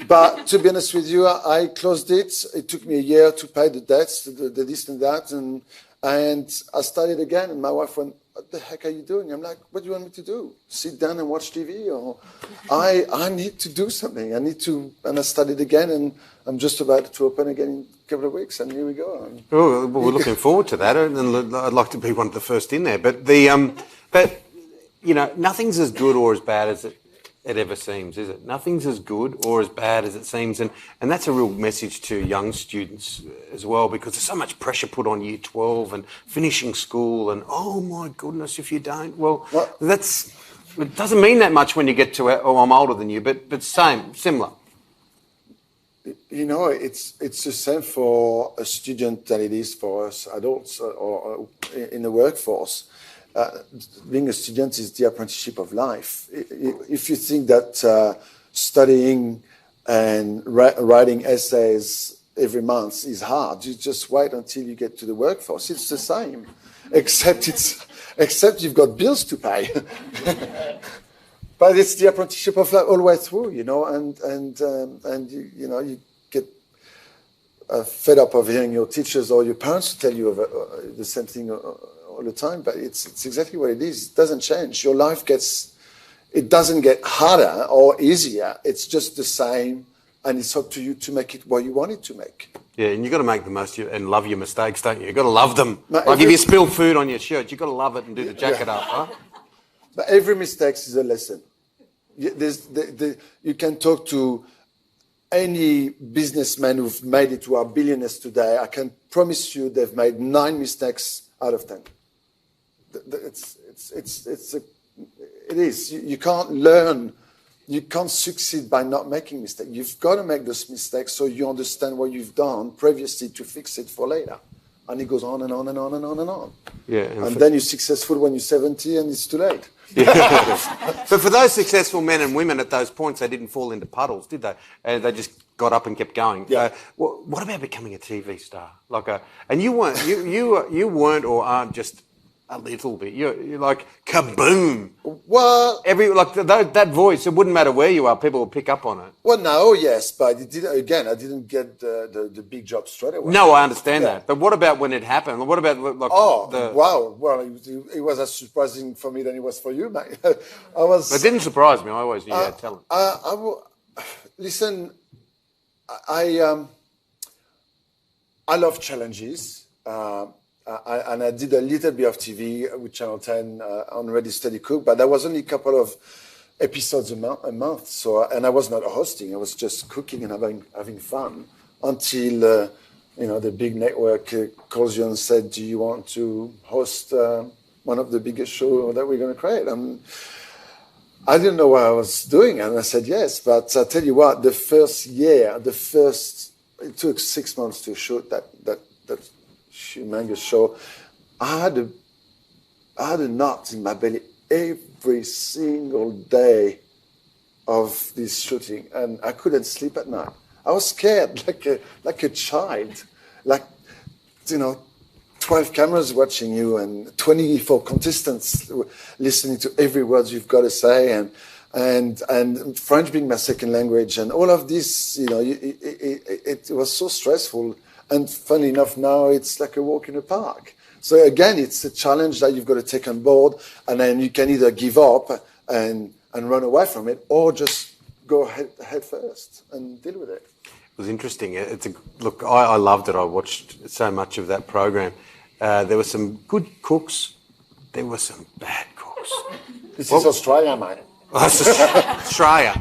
But to be honest with you, I closed it. It took me a year to pay the debts, the this and that, and I started again. And my wife went, "What the heck are you doing?" I'm like, "What do you want me to do? Sit down and watch TV?" Or I need to do something. And I started again, and I'm just about to open again in a couple of weeks, and here we go. Well, we're looking forward to that, and I'd like to be one of the first in there. But nothing's as good or as bad as it ever seems, is it? Nothing's as good or as bad as it seems. And that's a real message to young students as well, because there's so much pressure put on year 12 and finishing school and, oh my goodness, if you don't, well, it doesn't mean that much when you get to, I'm older than you, but similar. It's the same for a student than it is for us adults or in the workforce. Being a student is the apprenticeship of life. If you think that studying and writing essays every month is hard, you just wait until you get to the workforce. It's the same, except you've got bills to pay. But it's the apprenticeship of life all the way through, and you get fed up of hearing your teachers or your parents tell you the same thing all the time, but it's exactly what it is. It doesn't change. Your life it doesn't get harder or easier. It's just the same, and it's up to you to make it what you want it to make. Yeah, and you've got to make the most of and love your mistakes, don't you? You've got to love them. But like if you spill food on your shirt, you've got to love it and do the jacket up, right? But every mistake is a lesson. You can talk to any businessman who've made it, who are billionaires today. I can promise you they've made 9 mistakes out of 10. It is. You can't learn. You can't succeed by not making mistakes. You've got to make those mistakes so you understand what you've done previously to fix it for later. And it goes on and on and on and on and on. Yeah, and then you're successful when you're 70 and it's too late. Yeah. But for those successful men and women at those points, they didn't fall into puddles, did they? And they just got up and kept going. Yeah. What about becoming a TV star? And you weren't or aren't just a little bit. You're like kaboom. Well, that voice. It wouldn't matter where you are. People will pick up on it. Well, no, yes, but I didn't get the big job straight away. No, I understand that. But what about when it happened? What about wow. Well, it was as surprising for me than it was for you, mate. It didn't surprise me. I always knew you had talent. Listen, I love challenges. And I did a little bit of TV with Channel 10 on Ready Steady Cook, but that was only a couple of episodes a month. So, and I was not hosting; I was just cooking and having fun until the big network calls you and said, "Do you want to host one of the biggest shows that we're going to create?" And I didn't know what I was doing, and I said yes. But I tell you what, the first year, it took 6 months to shoot that humongous show. I had a knot in my belly every single day of this shooting, and I couldn't sleep at night. I was scared, like a child, 12 cameras watching you and 24 contestants listening to every word you've got to say, and French being my second language, and all of this, it was so stressful. And funny enough, now it's like a walk in the park. So again, it's a challenge that you've got to take on board, and then you can either give up and run away from it, or just go head first and deal with it. It was interesting. I loved it. I watched so much of that program. There were some good cooks. There were some bad cooks. This is Australia, mate. Australia.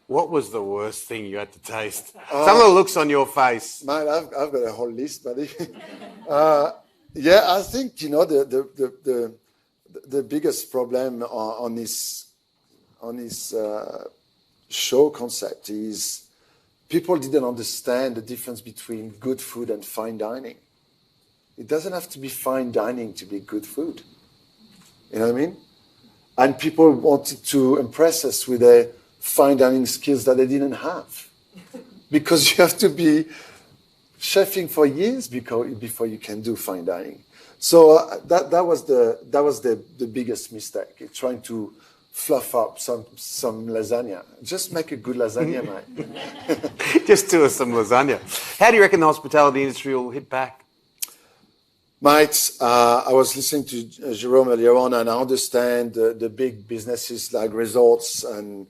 What was the worst thing you had to taste? Some of the looks on your face. Mate, I've got a whole list, buddy. I think the biggest problem on this show concept is people didn't understand the difference between good food and fine dining. It doesn't have to be fine dining to be good food. You know what I mean? And people wanted to impress us with their fine dining skills that they didn't have, because you have to be chefing for years before you can do fine dining. So that was the biggest mistake, trying to fluff up some lasagna. Just make a good lasagna, mate. Just do us some lasagna. How do you reckon the hospitality industry will hit back? Mate, I was listening to Jerome earlier on, and I understand the big businesses like resorts and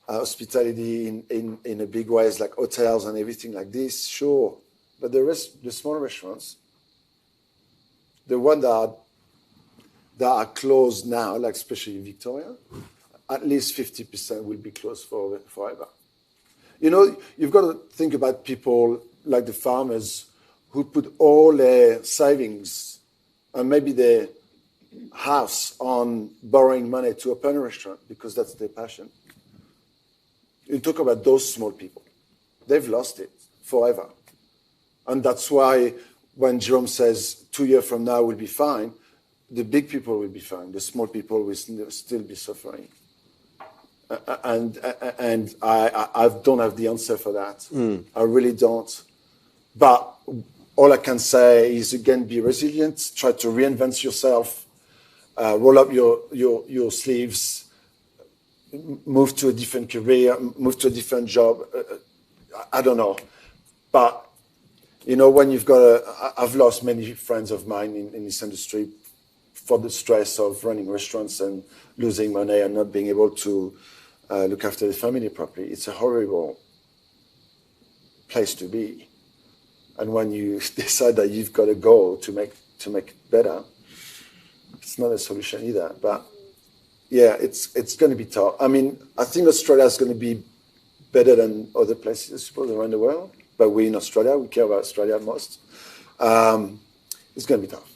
hospitality in a big ways, like hotels and everything like this, sure. But the small restaurants, the ones that are closed now, like especially in Victoria, at least 50% will be closed forever. You've got to think about people like the farmers who put all their savings and maybe their house on borrowing money to open a restaurant because that's their passion. You talk about those small people. They've lost it forever. And that's why when Jerome says 2 years from now we'll be fine, the big people will be fine. The small people will still be suffering. And I don't have the answer for that. I really don't. But all I can say is, again, be resilient, try to reinvent yourself, roll up your sleeves, move to a different career, move to a different job. I don't know. But, when you've got I've lost many friends of mine in this industry for the stress of running restaurants and losing money and not being able to look after the family properly. It's a horrible place to be. And when you decide that you've got a goal to make it better, it's not a solution either. But yeah, it's going to be tough. I mean, I think Australia is going to be better than other places, I suppose, around the world. But we're in Australia. We care about Australia most. It's going to be tough.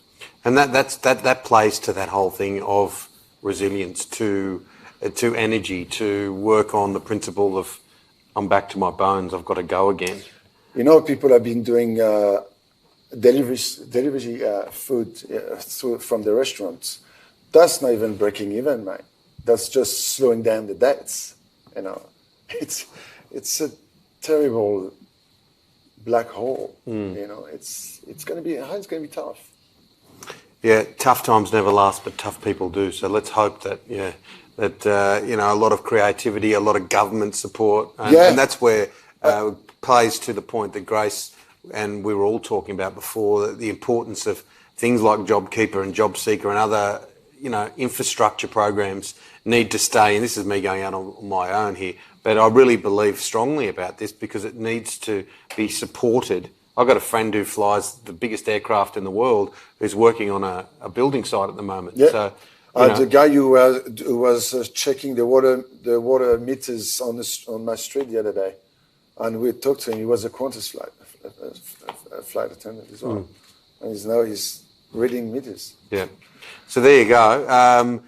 And that plays to that whole thing of resilience, to energy, to work on the principle of I'm back to my bones, I've got to go again. You know, people have been doing delivery food from the restaurants. That's not even breaking even, mate. That's just slowing down the debts. You know, it's a terrible black hole. You know, it's going to be tough. Yeah, tough times never last, but tough people do. So let's hope that a lot of creativity, a lot of government support, and that's where plays to the point that Grace and we were all talking about before, the importance of things like JobKeeper and JobSeeker and other, infrastructure programs need to stay. And this is me going out on my own here, but I really believe strongly about this because it needs to be supported. I've got a friend who flies the biggest aircraft in the world who's working on a building site at the moment. Yeah. So, the guy who was checking the water meters on my street the other day, and we talked to him. He was a Qantas flight attendant as well, and he's reading meters. Yeah. So there you go.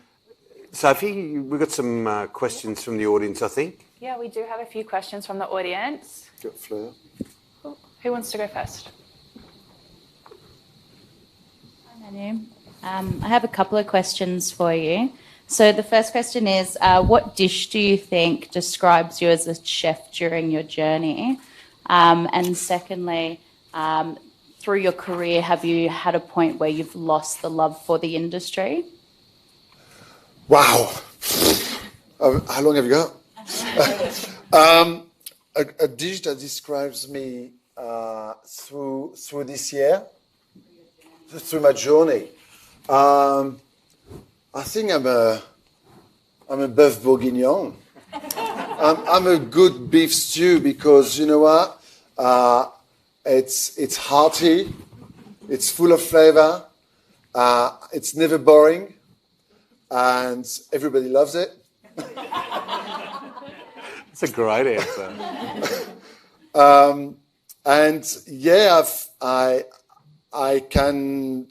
Sophie, we've got some questions from the audience, I think. Yeah, we do have a few questions from the audience. Got Fleur. Who wants to go first? Hi, Manu. I have a couple of questions for you. So the first question is, what dish do you think describes you as a chef during your journey? And secondly, through your career, have you had a point where you've lost the love for the industry? Wow. How long have you got? A dish that describes me through this year, through my journey. I think I'm a bœuf bourguignon. I'm a good beef stew because you know what? It's hearty, it's full of flavor, it's never boring, and everybody loves it. That's a great answer. And yeah, I can,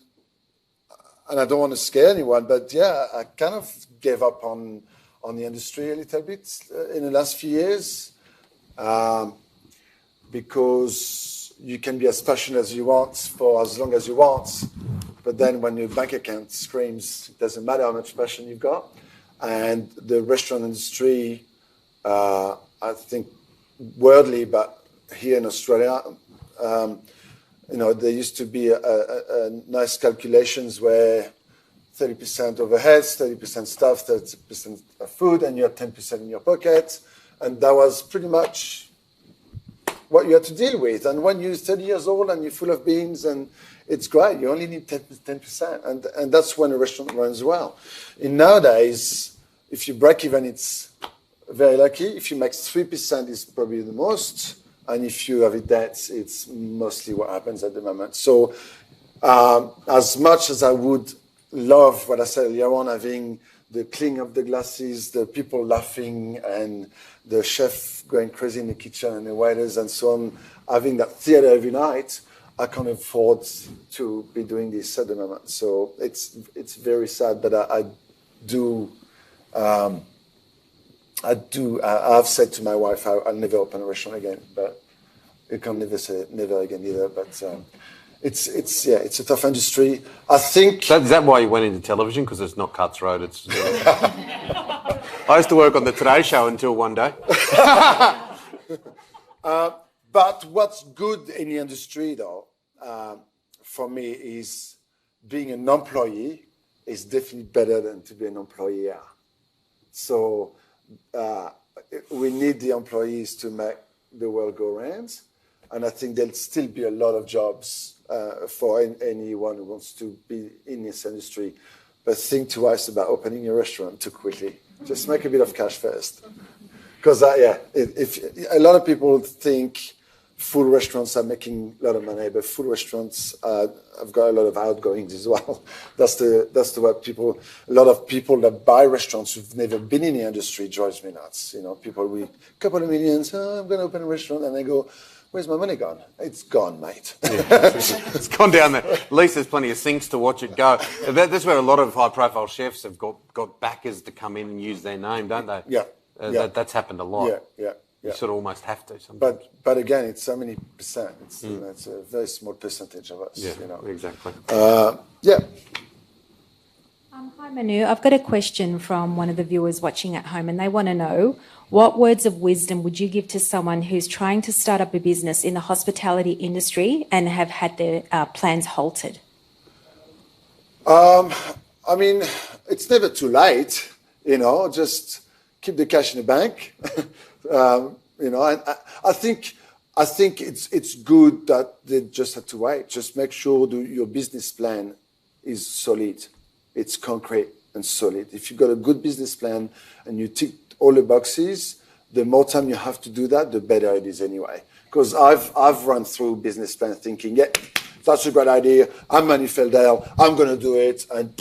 and I don't want to scare anyone, but yeah, I kind of gave up on the industry a little bit in the last few years, because you can be as passionate as you want for as long as you want, but then when your bank account screams, it doesn't matter how much passion you've got. And the restaurant industry, I think, worldly, but here in Australia, there used to be a nice calculations where 30% overheads, 30% staff, 30% of food, and you had 10% in your pocket. And that was pretty much what you had to deal with. And when you're 30 years old and you're full of beans, and it's great, you only need 10%. And that's when a restaurant runs well. In nowadays, if you break even, it's very lucky. If you make 3%, it's probably the most. And if you have a debt, it's mostly what happens at the moment. So as much as I would love what I said earlier on, having the cleaning of the glasses, the people laughing, and the chef going crazy in the kitchen, and the waiters and so on, having that theater every night, I can't afford to be doing this at the moment. So it's very sad, but I've said to my wife, I'll never open a restaurant again, but you can never say never again either. But it's a tough industry. I think. So is that why you went into television? Because it's not cutthroat. It's. I used to work on the Today Show until one day. But what's good in the industry, though, for me, is being an employee is definitely better than to be an employer. So we need the employees to make the world go round. And I think there'll still be a lot of jobs for anyone who wants to be in this industry. but think twice about opening your restaurant too quickly. Just make a bit of cash first. Because, if a lot of people think full restaurants are making a lot of money, but full restaurants have got a lot of outgoings as well. That's what people, a lot of people that buy restaurants who've never been in the industry drives me nuts. You know, people with a couple of millions, I'm going to open a restaurant, and they go, where's my money gone? It's gone, mate. Yeah, it's gone down there. At least there's plenty of sinks to watch it go. That's where a lot of high-profile chefs have got backers to come in and use their name, don't they? Yeah. That's happened a lot. Yeah. You sort of almost have to sometimes. But again, it's so many percent. It's a very small percentage of us. Yeah, you know. Exactly. Yeah. Hi Manu, I've got a question from one of the viewers watching at home, and they want to know, what words of wisdom would you give to someone who's trying to start up a business in the hospitality industry and have had their plans halted? I mean, it's never too late, you know, just keep the cash in the bank. You know, and I think it's good that they just have to wait. Just make sure your business plan is solid. It's concrete and solid. If you've got a good business plan and you tick all the boxes, the more time you have to do that, the better it is anyway. Because I've run through business plan thinking, yeah, that's a great idea. I'm Manu Feildel. I'm going to do it. And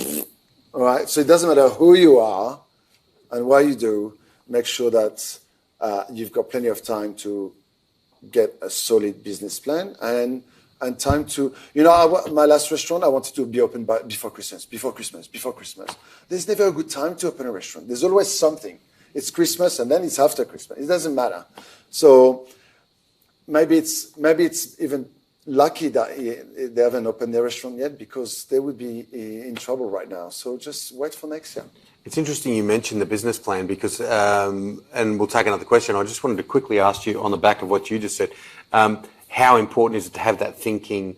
all right. So it doesn't matter who you are and what you do. Make sure that you've got plenty of time to get a solid business plan and time to, you know, my last restaurant, I wanted to be open before Christmas. There's never a good time to open a restaurant. There's always something. It's Christmas and then it's after Christmas. It doesn't matter. So maybe it's even lucky that they haven't opened their restaurant yet, because they would be in trouble right now. So just wait for next year. It's interesting you mentioned the business plan because, and we'll take another question. I just wanted to quickly ask you on the back of what you just said, how important is it to have that thinking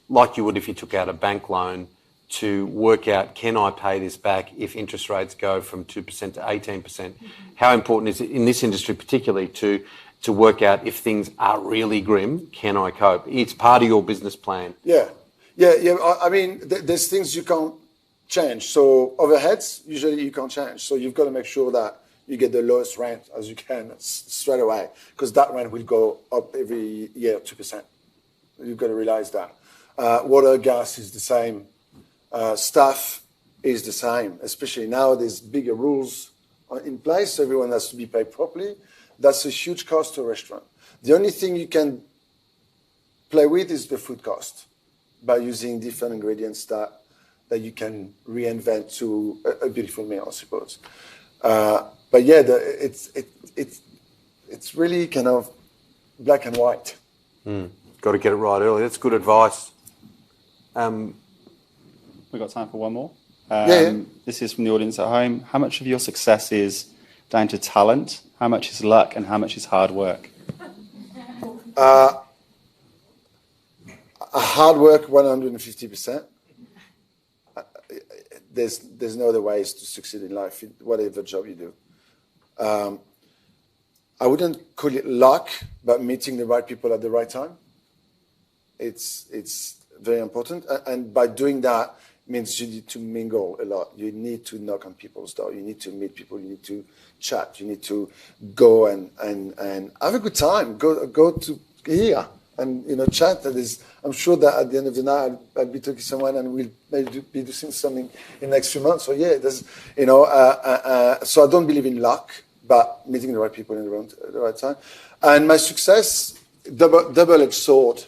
like you would if you took out a bank loan to work out, can I pay this back if interest rates go from 2% to 18%? How important is it in this industry particularly to work out if things are really grim, can I cope? It's part of your business plan. Yeah. I mean, there's things you can't change. So overheads, usually you can't change. So you've got to make sure that you get the lowest rent as you can straight away, because that rent will go up every year 2%. You've got to realize that. Water, gas is the same. Staff is the same, especially now there's bigger rules in place. So everyone has to be paid properly. That's a huge cost to a restaurant. The only thing you can play with is the food cost by using different ingredients that you can reinvent to a beautiful meal, I suppose. But yeah, it's really kind of black and white. Got to get it right early. That's good advice. We've got time for one more. Yeah. This is from the audience at home. How much of your success is down to talent? How much is luck? And how much is hard work? Hard work, 150%. There's no other ways to succeed in life, whatever job you do. I wouldn't call it luck, but meeting the right people at the right time. It's very important. And by doing that, means you need to mingle a lot. You need to knock on people's door. You need to meet people. You need to chat. You need to go and have a good time. Go to here and chat. I'm sure that at the end of the night I'll be talking to someone and we'll maybe be doing something in the next few months. So yeah, so I don't believe in luck, but meeting the right people at the right time. And my success, double-edged sword.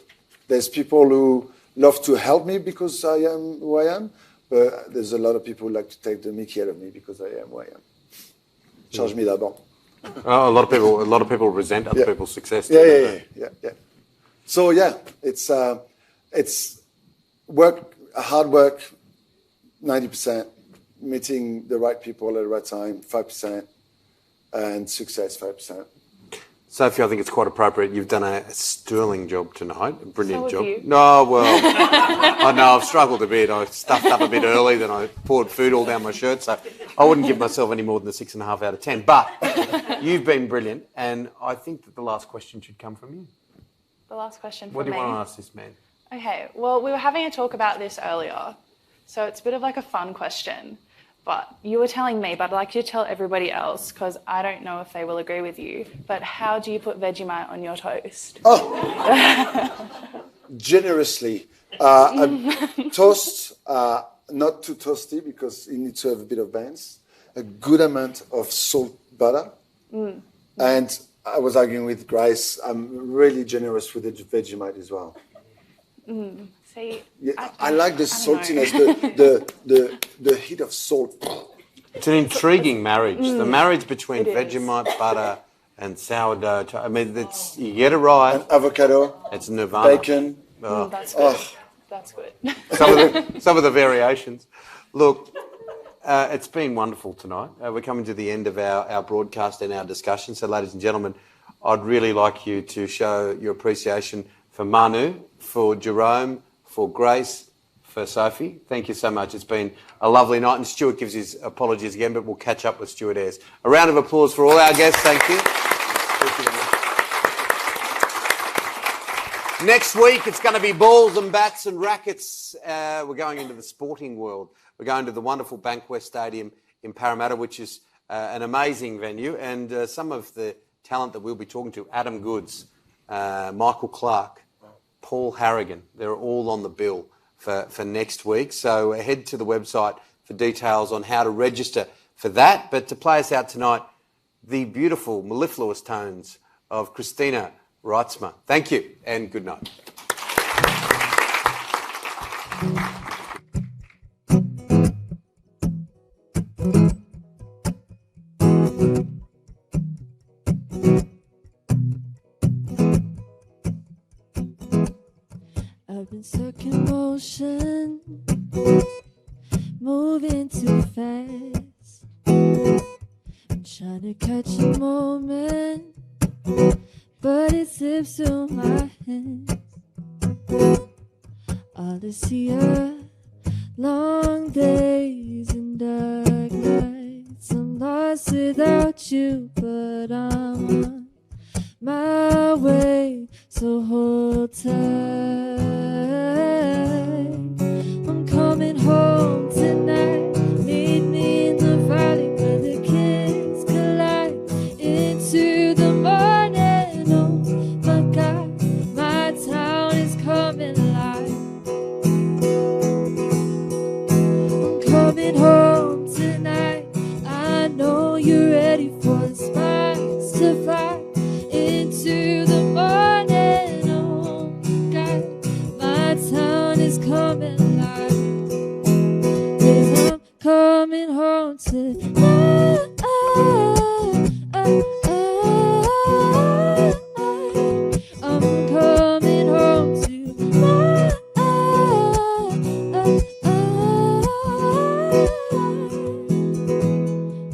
There's people who love to help me because I am who I am, but there's a lot of people who like to take the mickey out of me because I am who I am. Charge me d'abord. A lot of people resent other people's success. Yeah. So yeah, it's hard work, 90%, meeting the right people at the right time, 5%, and success, 5%. Sophie, I think it's quite appropriate. You've done a sterling job tonight, a brilliant job. You. No, well, I know I've struggled a bit. I stuffed up a bit early, then I poured food all down my shirt, so I wouldn't give myself any more than a 6.5 out of 10. But you've been brilliant, and I think that the last question should come from you. The last question from me. What do you want to ask this man? Okay, well, we were having a talk about this earlier, so it's a bit of like a fun question. but you were telling me, but I'd like you to tell everybody else, because I don't know if they will agree with you, but how do you put Vegemite on your toast? Generously. Toast, not too toasty because you need to have a bit of balance. A good amount of salt butter. And I was arguing with Grace, I'm really generous with the Vegemite as well. See, Yeah, I like the saltiness, the heat of salt. It's an intriguing marriage. The marriage between Vegemite, butter, and sourdough. I mean, you get it right. And avocado. It's nirvana. Bacon. that's good. That's good. Some of the variations. Look, it's been wonderful tonight. We're coming to the end of our broadcast and our discussion. So, ladies and gentlemen, I'd really like you to show your appreciation for Manu, for Jerome, for Grace, for Sophie. Thank you so much. It's been a lovely night. And Stuart gives his apologies again, but we'll catch up with Stuart Ayres. A round of applause for all our guests. Thank you. Next week, it's going to be balls and bats and rackets. We're going into the sporting world. We're going to the wonderful Bankwest Stadium in Parramatta, which is an amazing venue. And some of the talent that we'll be talking to, Adam Goods, Michael Clark, Paul Harrigan, they're all on the bill for next week. So head to the website for details on how to register for that. But to play us out tonight, the beautiful mellifluous tones of Christina Reitzma. Thank you and good night. I've been stuck in motion, moving too fast. I'm trying to catch a moment, but it slips through my hands. All I see are long days and dark nights. I'm lost without you, but I'm on my way, so hold tight. I'm coming home tonight. Meet me in the valley where the kids collide into the morning. Oh my God, my town is coming alive. I'm coming home tonight. I know you're ready for the sparks to fly into the morning. Oh God, my town is coming alive. 'Cause I'm coming home tonight. I'm coming home tonight.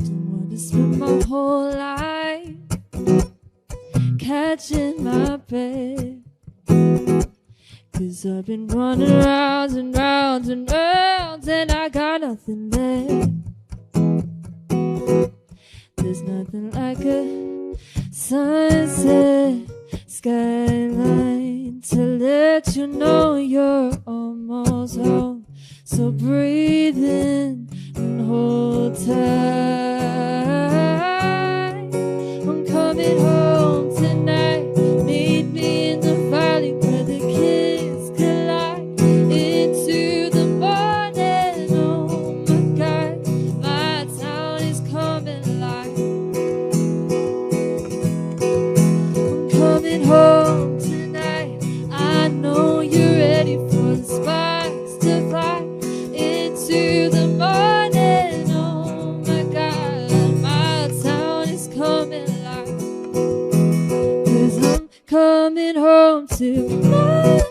Don't want to spend my whole life catching my breath, 'cause I've been running rounds and rounds and rounds, and I got nothing left. There's nothing like a sunset skyline to let you know you're almost home. So breathe in and hold tight. I'm coming home tonight. Meet me in the valley where the kids collide into the morning. Oh my God, my town is coming alive. I'm coming home tonight. I know you're ready for the sparks to fly into the morning. Oh my God, my town is coming alive. 'Cause I'm coming home tonight.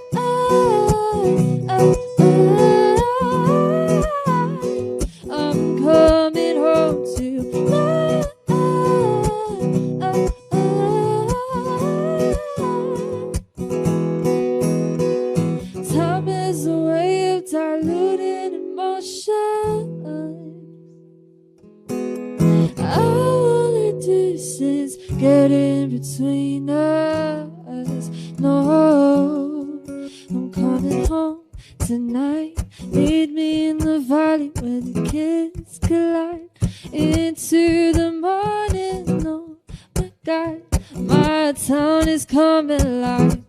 I'm coming home tonight. Time is a way of diluting emotion. All the distance get in between us. No, I'm coming home tonight. Meet me in the valley where the kids collide. Into the morning, oh my God, my town is coming alive.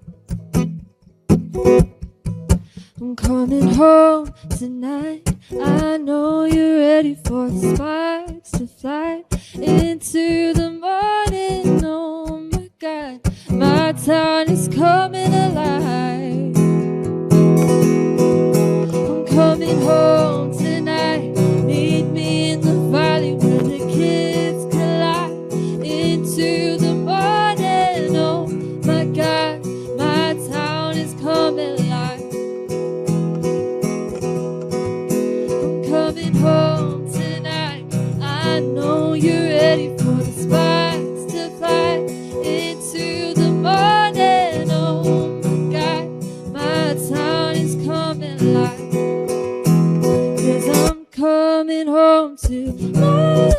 I'm coming home tonight. I know you're ready for the sparks to fly. Into the morning, oh my God, my town is coming alive. I'm coming home tonight. Meet me in the valley where the kids collide. Into the morning, oh my God, my town is coming alive. I'm coming home tonight. I know you're ready for the sparks to fly. Into the morning, oh my God, my town is coming alive. 'Cause I'm coming home to my